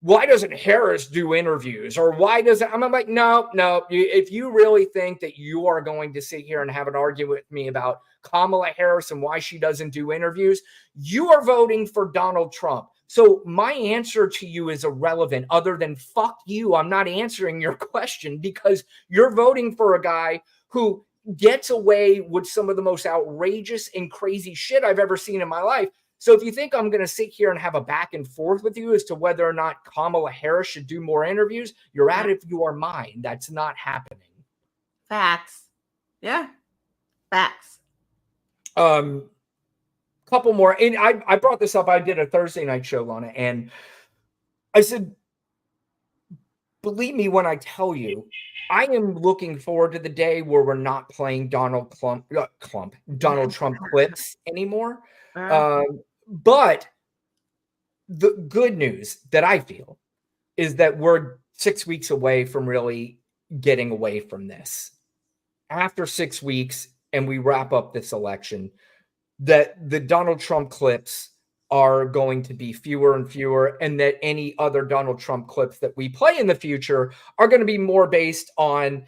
why doesn't Harris do interviews? Or why doesn't, I'm like, no. If you really think that you are going to sit here and have an argument with me about Kamala Harris and why she doesn't do interviews, you are voting for Donald Trump. So my answer to you is irrelevant other than fuck you. I'm not answering your question because you're voting for a guy who gets away with some of the most outrageous and crazy shit I've ever seen in my life. So if you think I'm going to sit here and have a back and forth with you as to whether or not Kamala Harris should do more interviews, you're out of your mind. That's not happening. Facts. Yeah. Facts. Couple more. And I brought this up. I did a Thursday night show, Lana, and I said, believe me when I tell you, I am looking forward to the day where we're not playing Donald Trump clips anymore. But the good news that I feel is that we're 6 weeks away from really getting away from this. After 6 weeks and we wrap up this election, that the Donald Trump clips are going to be fewer and fewer, and that any other Donald Trump clips that we play in the future are going to be more based on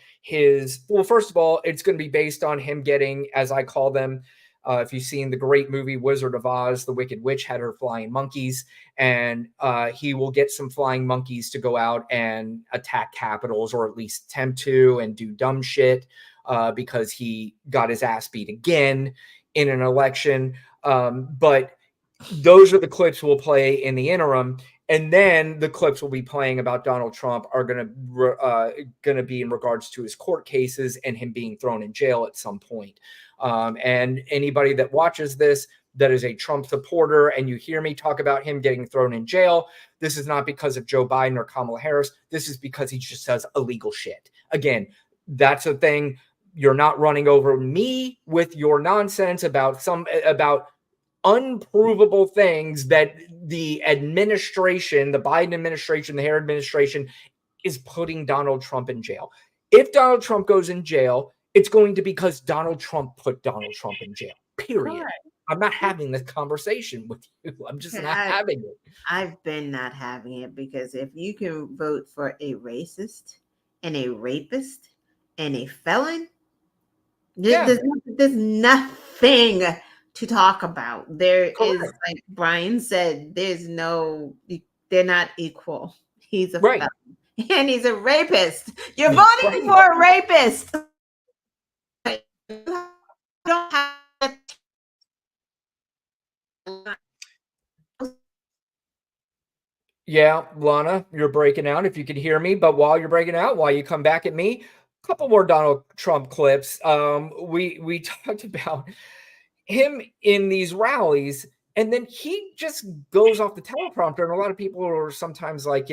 first of all, it's going to be based on him getting, as I call them, if you've seen the great movie Wizard of Oz, the Wicked Witch had her flying monkeys, and he will get some flying monkeys to go out and attack capitals, or at least attempt to, and do dumb shit because he got his ass beat again in an election. But those are the clips we'll play in the interim. And then the clips we'll be playing about Donald Trump are going to be in regards to his court cases and him being thrown in jail at some point. And anybody that watches this that is a Trump supporter and you hear me talk about him getting thrown in jail, this is not because of Joe Biden or Kamala Harris. This is because he just does illegal shit. Again, that's a thing. You're not running over me with your nonsense about unprovable things that the administration, the Biden administration, the Harris administration is putting Donald Trump in jail. If Donald Trump goes in jail, it's going to be because Donald Trump put Donald Trump in jail, period. Right. I'm not having this conversation with you. I'm just not having it. I've been not having it because if you can vote for a racist and a rapist and a felon, there's nothing to talk about. There is, like Brian said, they're not equal. He's a felon and he's a rapist. You're voting for a rapist. You don't have Yeah, Lana, you're breaking out if you can hear me. But while you're breaking out, while you come back at me, a couple more Donald Trump clips. We talked about him in these rallies, and then he just goes off the teleprompter. And a lot of people are sometimes like,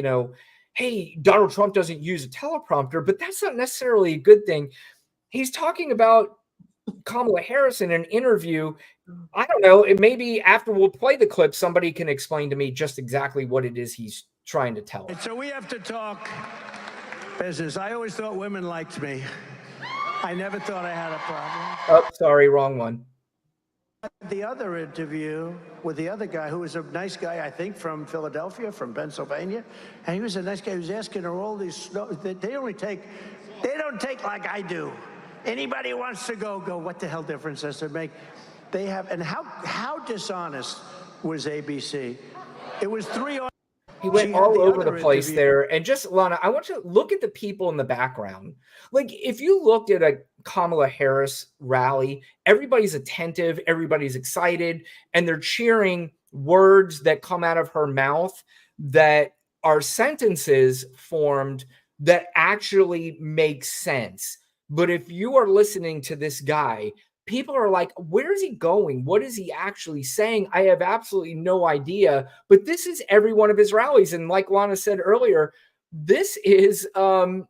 hey, Donald Trump doesn't use a teleprompter, but that's not necessarily a good thing. He's talking about Kamala Harris in an interview. I don't know. It maybe after we'll play the clip, somebody can explain to me just exactly what it is he's trying to tell us. So we have to talk business. I always thought women liked me. I never thought I had a problem. Oh, sorry, wrong one. The other interview with the other guy, who was a nice guy, I think, from Philadelphia, from Pennsylvania, and he was a nice guy. He was asking her all these. They don't take like I do. Anybody who wants to go. What the hell difference does it make? They have, and how dishonest was ABC? It was 3. He went all over the place there. And just, Lana, I want you to look at the people in the background. Like, if you looked at a Kamala Harris rally, everybody's attentive, everybody's excited, and they're cheering words that come out of her mouth that are sentences formed that actually make sense. But if you are listening to this guy, people are like, where is he going? What is he actually saying? I have absolutely no idea. But this is every one of his rallies. And like Lana said earlier, this is, Kamala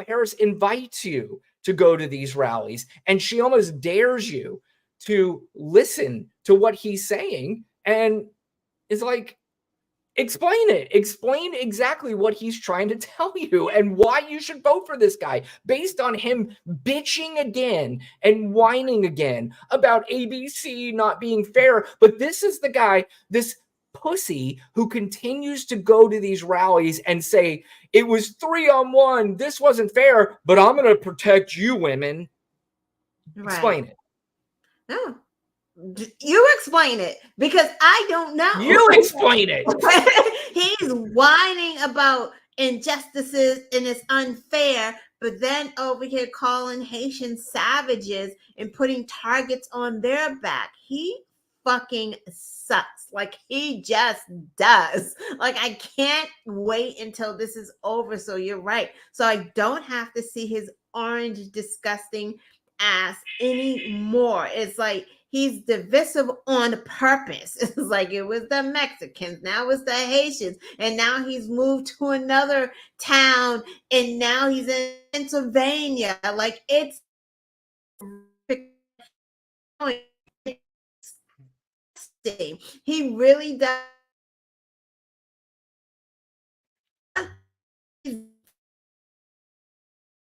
Harris invites you to go to these rallies. And she almost dares you to listen to what he's saying. And it's like, explain it. Explain exactly what he's trying to tell you and why you should vote for this guy based on him bitching again and whining again about ABC not being fair. But this is the guy, this pussy, who continues to go to these rallies and say, it was 3-on-1. This wasn't fair, but I'm going to protect you, women. Right. Explain it. No. You explain it, because I don't know. You explain it. He's whining about injustices and it's unfair, but then over here calling Haitian savages and putting targets on their back. He fucking sucks. Like, he just does. Like, I can't wait until this is over. So you're right. So I don't have to see his orange, disgusting ass anymore. It's like, he's divisive on purpose. It's like, it was the Mexicans, now it's the Haitians, and now he's moved to another town, and now he's in Pennsylvania. Like, it's he really does.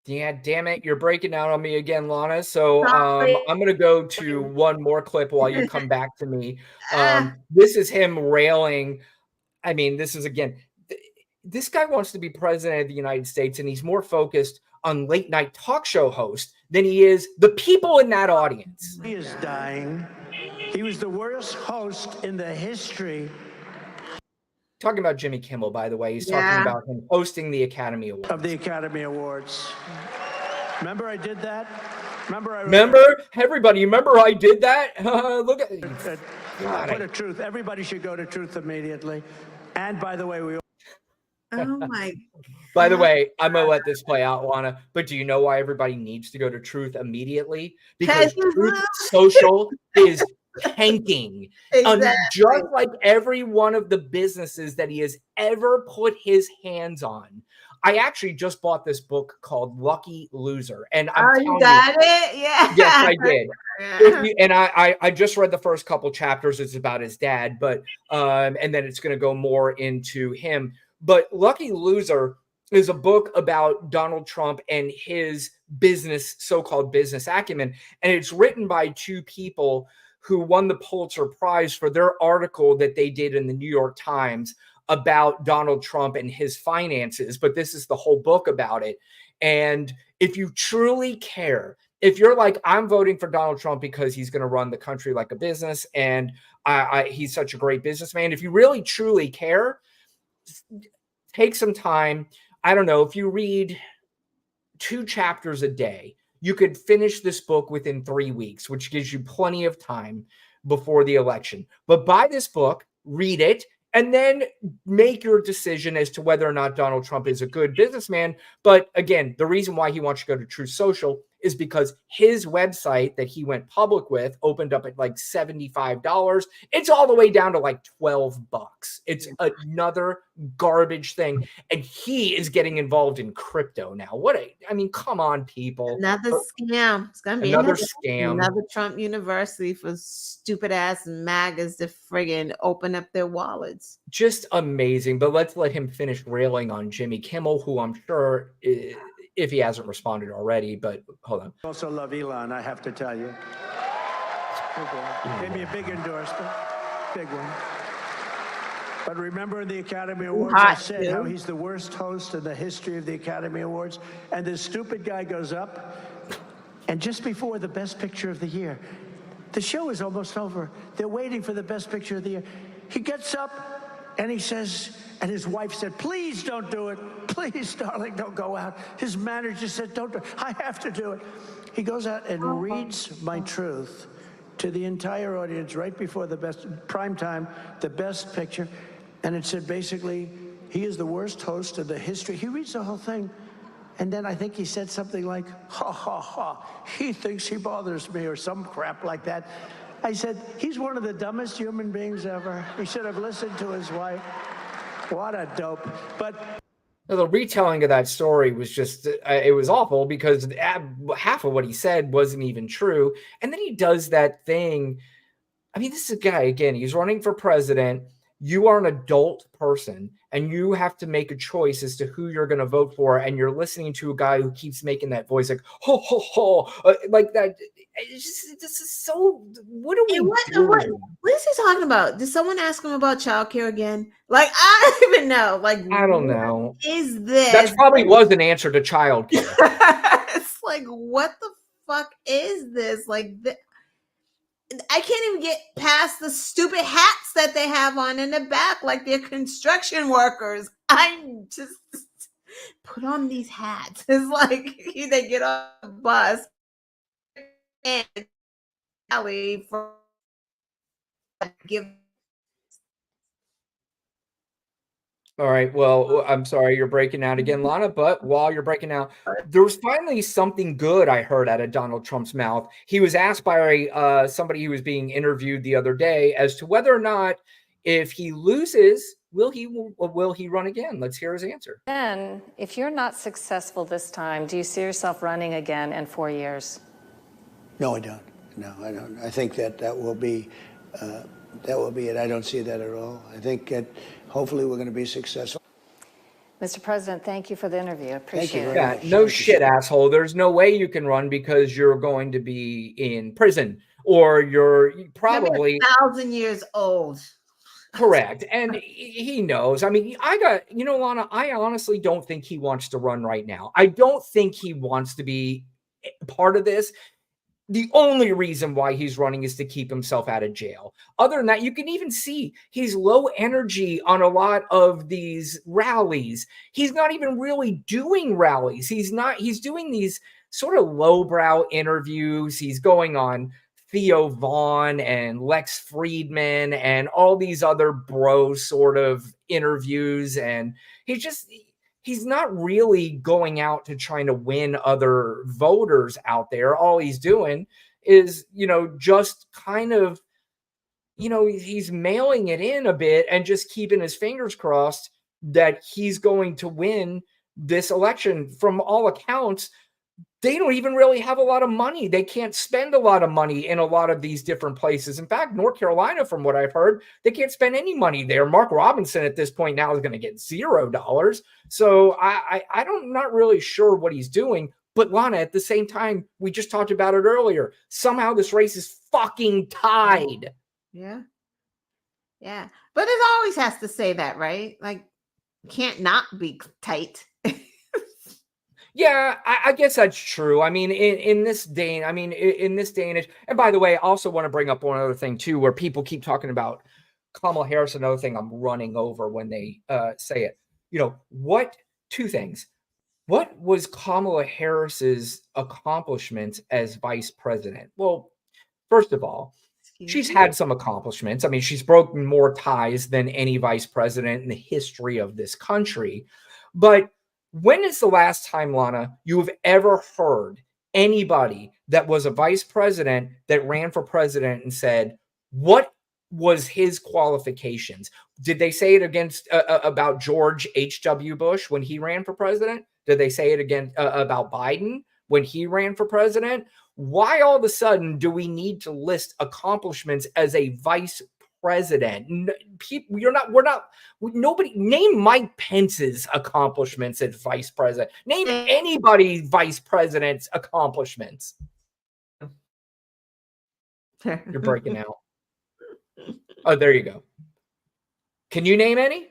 Yeah, damn it. You're breaking down on me again, Lana. So I'm going to go to one more clip while you come back to me. This is him railing. I mean, this is, again, this guy wants to be president of the United States, and he's more focused on late night talk show host than he is the people in that audience. He is dying. He was the worst host in the history. Talking about Jimmy Kimmel, by the way. He's talking about him hosting the Academy Awards. Of the Academy Awards. Remember I did that? Remember? Everybody, remember I did that? Look at What a truth. Everybody should go to Truth immediately. And by the way, we... Oh my. By the way, I'm going to let this play out, Lana. But do you know why everybody needs to go to Truth immediately? Because Truth Social is tanking. Exactly. Just like every one of the businesses that he has ever put his hands on. I actually just bought this book called Lucky Loser. And I'm telling you got it? Yeah. Yes, I did. Yeah. I just read the first couple chapters. It's about his dad, but and then it's going to go more into him. But Lucky Loser is a book about Donald Trump and his business, so-called business acumen. And it's written by two people who won the Pulitzer Prize for their article that they did in the New York Times about Donald Trump and his finances. But this is the whole book about it. And if you truly care, if you're like, I'm voting for Donald Trump because he's going to run the country like a business and he's such a great businessman. If you really, truly care, take some time. I don't know, if you read 2 chapters a day, you could finish this book within 3 weeks, which gives you plenty of time before the election. But buy this book, read it, and then make your decision as to whether or not Donald Trump is a good businessman. But again, the reason why he wants you to go to Truth Social is because his website that he went public with opened up at like $75. It's all the way down to like $12. It's another garbage thing. And he is getting involved in crypto now. I mean, come on, people. Another scam. It's going to be another scam. Another Trump University for stupid ass MAGAs to friggin' open up their wallets. Just amazing. But let's let him finish railing on Jimmy Kimmel, who I'm sure if he hasn't responded already, but hold on. Also love Elon, I have to tell you. Gave me a big endorsement, big one. But remember the Academy Awards, I said how he's the worst host in the history of the Academy Awards, and this stupid guy goes up, and just before the Best Picture of the Year, the show is almost over. They're waiting for the Best Picture of the Year. He gets up, and he says, and his wife said, please don't do it. Please, darling, don't go out. His manager said, don't do it. I have to do it. He goes out and reads my truth to the entire audience right before the best prime time, the Best Picture. And it said, basically, he is the worst host in the history. He reads the whole thing. And then I think he said something like, ha, ha, ha. He thinks he bothers me or some crap like that. I said, he's one of the dumbest human beings ever. He should have listened to his wife. What a dope. But The retelling of that story was just, it was awful because half of what he said wasn't even true. And then he does that thing. I mean, this is a guy, again, he's running for president. You are an adult person and you have to make a choice as to who you're going to vote for. And you're listening to a guy who keeps making that voice like, ho, ho, ho, like that. It's just, this is so, what are we doing? What is he talking about? Did someone ask him about childcare again? Like, I don't even know. Like, I don't know. Is this? That probably was an answer to childcare. It's like, what the fuck is this? Like, I can't even get past the stupid hats that they have on in the back, like they're construction workers. I'm just put on these hats. It's like they get on a bus and for give. All right. Well, I'm sorry you're breaking out again, Lana, but while you're breaking out, there was finally something good I heard out of Donald Trump's mouth. He was asked by somebody who was being interviewed the other day as to whether or not if he loses, will he run again? Let's hear his answer. Then, if you're not successful this time, do you see yourself running again in 4 years? No, I don't. No, I don't. I think that will be it. I don't see that at all. I think hopefully we're going to be successful. Mr. President, thank you for the interview. I appreciate it. Yeah, no shit, asshole. There's no way you can run because you're going to be in prison or you're probably 1,000 years old. Correct. And he knows. I mean, Lana, I honestly don't think he wants to run right now. I don't think he wants to be part of this. The only reason why he's running is to keep himself out of jail. Other than that, you can even see he's low energy on a lot of these rallies. He's not even really doing rallies. He's doing these sort of lowbrow interviews. He's going on Theo Vaughn and Lex Friedman and all these other bro sort of interviews. And he's not really going out to trying to win other voters out there. All he's doing is, just kind of, he's mailing it in a bit and just keeping his fingers crossed that he's going to win this election. From all accounts, they don't even really have a lot of money. They can't spend a lot of money in a lot of these different places. In fact, North Carolina, from what I've heard, they can't spend any money there. Mark Robinson at this point now is going to get $0. So I'm not really sure what he's doing. But Lana, at the same time, we just talked about it earlier. Somehow this race is fucking tied. Yeah. Yeah. But it always has to say that, right? Like, can't not be tight. Yeah, I guess that's true. I mean, in this day and age, and by the way, I also want to bring up one other thing too, where people keep talking about Kamala Harris. Another thing I'm running over when they say it. Two things. What was Kamala Harris's accomplishment as vice president? Well, first of all, she's had some accomplishments. I mean, she's broken more ties than any vice president in the history of this country. But when is the last time, Lana, you have ever heard anybody that was a vice president that ran for president and said, what was his qualifications? Did they say it about George H.W. Bush when he ran for president? Did they say it again about Biden when he ran for president? Why all of a sudden do we need to list accomplishments as a vice president? Nobody name Mike Pence's accomplishments as vice president. Name anybody vice president's accomplishments. You're breaking out. Oh, there you go. Can you name any?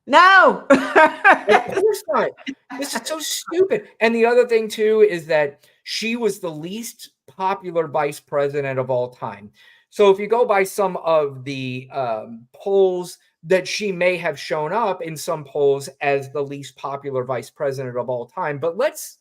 No. Of course not. This is so stupid. And the other thing too is that she was the least popular vice president of all time. So if you go by some of the polls that she may have shown up in some polls as the least popular vice president of all time. But let's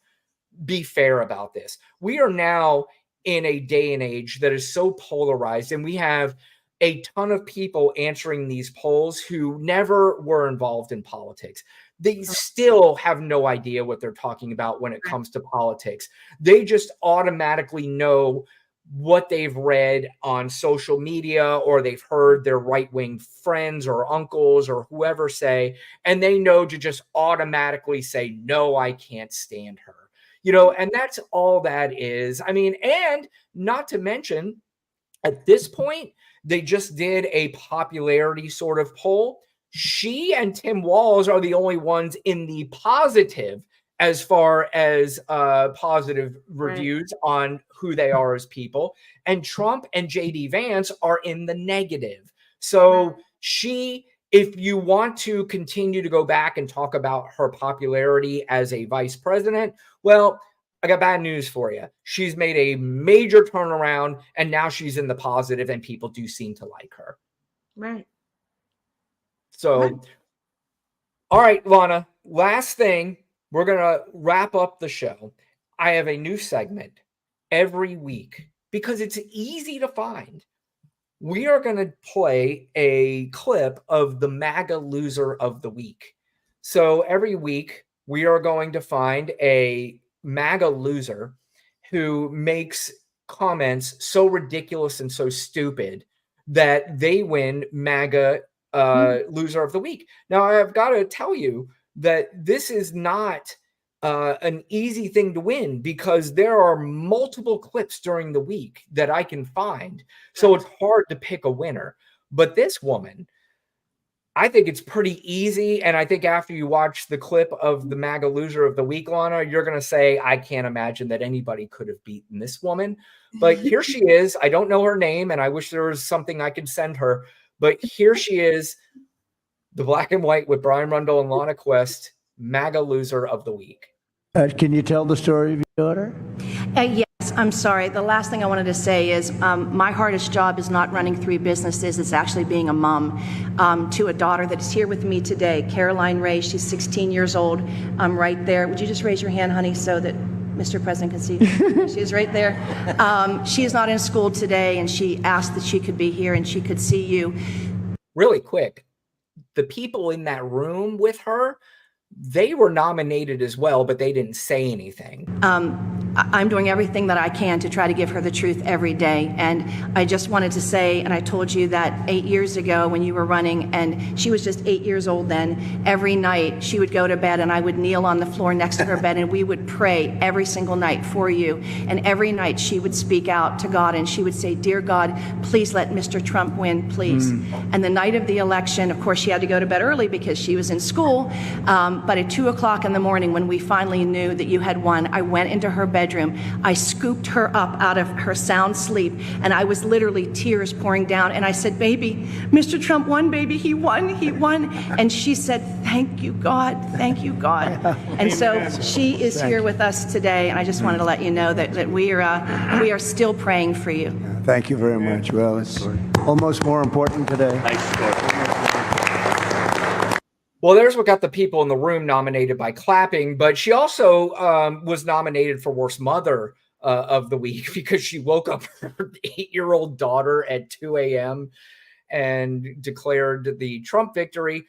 be fair about this. We are now in a day and age that is so polarized, and we have a ton of people answering these polls who never were involved in politics. They still have no idea what they're talking about when it comes to politics. They just automatically know what they've read on social media, or they've heard their right-wing friends or uncles or whoever say, and they know to just automatically say, no, I can't stand her. And that's all that is. I mean, and not to mention, at this point, they just did a popularity sort of poll. She and Tim Walz are the only ones in the positive as far as positive reviews on who they are as people. And Trump and JD Vance are in the negative. So if you want to continue to go back and talk about her popularity as a vice president, well, I got bad news for you. She's made a major turnaround, and now she's in the positive, and people do seem to like her. Right. So, all right, Lana, last thing, we're going to wrap up the show. I have a new segment every week because it's easy to find. We are going to play a clip of the MAGA loser of the week. So every week, we are going to find a MAGA loser who makes comments so ridiculous and so stupid that they win MAGA loser of the week. Now, I've got to tell you that this is not an easy thing to win, because there are multiple clips during the week that I can find. So it's hard to pick a winner. But this woman, I think it's pretty easy. And I think after you watch the clip of the MAGA loser of the week, Lana, you're going to say, I can't imagine that anybody could have beaten this woman. But here she is. I don't know her name, and I wish there was something I could send her. But here she is, the Black and White with Brian Rundle and Lana Quest, MAGA loser of the week. Can you tell the story of your daughter? Yes, I'm sorry. The last thing I wanted to say is my hardest job is not running 3 businesses. It's actually being a mom to a daughter that is here with me today, Caroline Ray. She's 16 years old. I'm right there. Would you just raise your hand, honey, so that Mr. President can see? She's right there. She is not in school today, and she asked that she could be here and she could see you. Really quick, the people in that room with her, they were nominated as well, but they didn't say anything. I'm doing everything that I can to try to give her the truth every day. And I just wanted to say, and I told you that 8 years ago when you were running, and she was just 8 years old then, every night she would go to bed and I would kneel on the floor next to her bed and we would pray every single night for you. And every night she would speak out to God and she would say, dear God, please let Mr. Trump win, please. And the night of the election, of course, she had to go to bed early because she was in school. But at 2 o'clock in the morning, when we finally knew that you had won, I went into her bedroom. I scooped her up out of her sound sleep, and I was literally tears pouring down. And I said, baby, Mr. Trump won, baby. He won. He won. And she said, thank you, God. Thank you, God. And so she is here with us today. And I just wanted to let you know that we are still praying for you. Thank you very much. Well, it's almost more important today. Well, there's what got the people in the room nominated by clapping, but she also was nominated for Worst Mother of the Week because she woke up her 8-year-old daughter at 2 a.m. and declared the Trump victory.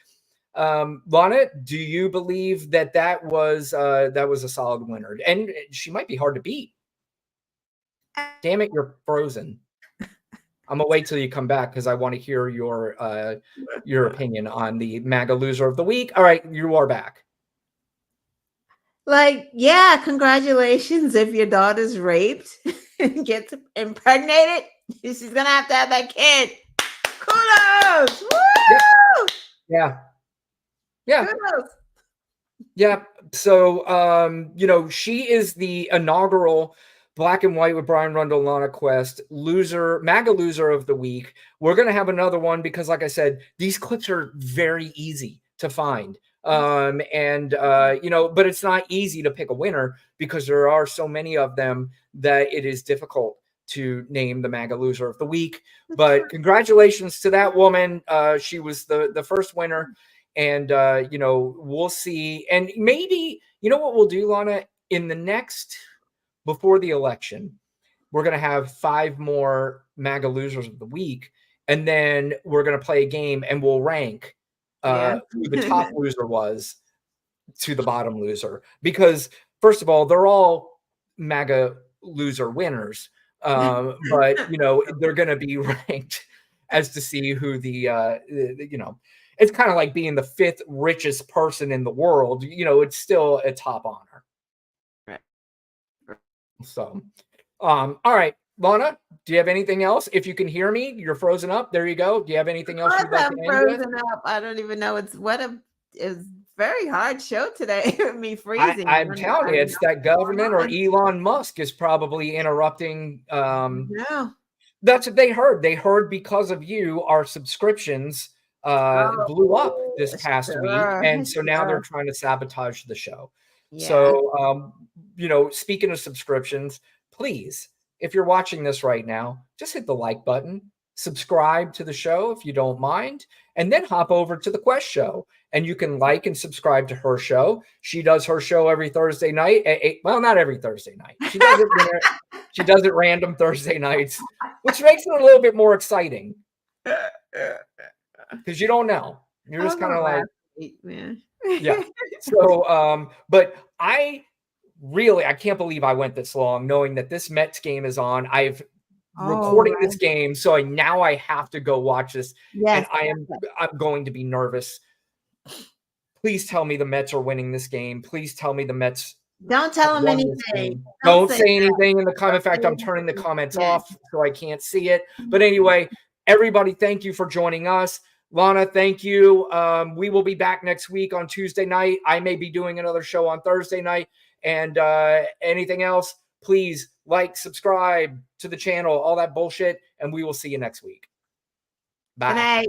Lana, do you believe that was a solid winner? And she might be hard to beat. Damn it, you're frozen. I'm gonna wait till you come back because I want to hear your opinion on the MAGA loser of the week. All right, you are back. Yeah, congratulations if your daughter's raped and gets impregnated. She's gonna have to have that kid. Kudos! Woo! Yeah. Kudos. Yeah. So she is the inaugural Black and White with Brian Rundle, Lana Quest, MAGA loser of the week. We're going to have another one because, like I said, these clips are very easy to find. But it's not easy to pick a winner because there are so many of them that it is difficult to name the MAGA loser of the week. But congratulations to that woman. She was the first winner. And, we'll see. And maybe, you know what we'll do, Lana? In the next... Before the election, we're going to have 5 more MAGA losers of the week, and then we're going to play a game and we'll rank who the top loser was to the bottom loser. Because, first of all, they're all MAGA loser winners, But they're going to be ranked as to see who it's kind of like being the 5th richest person in the world. It's still a top honor. Right. So, all right, Lana, do you have anything else? If you can hear me, you're frozen up. There you go. Do you have anything else you'd like I'm to end frozen with? up. I don't even know. It's very hard show today. Me freezing. I'm telling you, it's that government or Elon Musk is probably interrupting. No. That's what they heard. They heard because of you, our subscriptions blew up this past week. And so now they're trying to sabotage the show. Yeah. So, speaking of subscriptions, please, if you're watching this right now, just hit the like button, subscribe to the show if you don't mind, and then hop over to the Quest show. And you can like and subscribe to her show. She does her show every Thursday night at 8. Well, not every Thursday night. She does it. She does it random Thursday nights, which makes it a little bit more exciting because you don't know. You're just kind of like, yeah. So, but I can't believe I went this long knowing that this Mets game is on. I've recording this game, so now I have to go watch this, and I'm going to be nervous. Please tell me the Mets are winning this game. Please tell me the Mets. Don't tell them anything. Don't say anything in the comment. In fact, I'm turning the comments off so I can't see it. But anyway, everybody, thank you for joining us. Lana, thank you. We will be back next week on Tuesday night. I may be doing another show on Thursday night. And anything else, please like, subscribe to the channel, all that bullshit. And we will see you next week. Bye. Good night.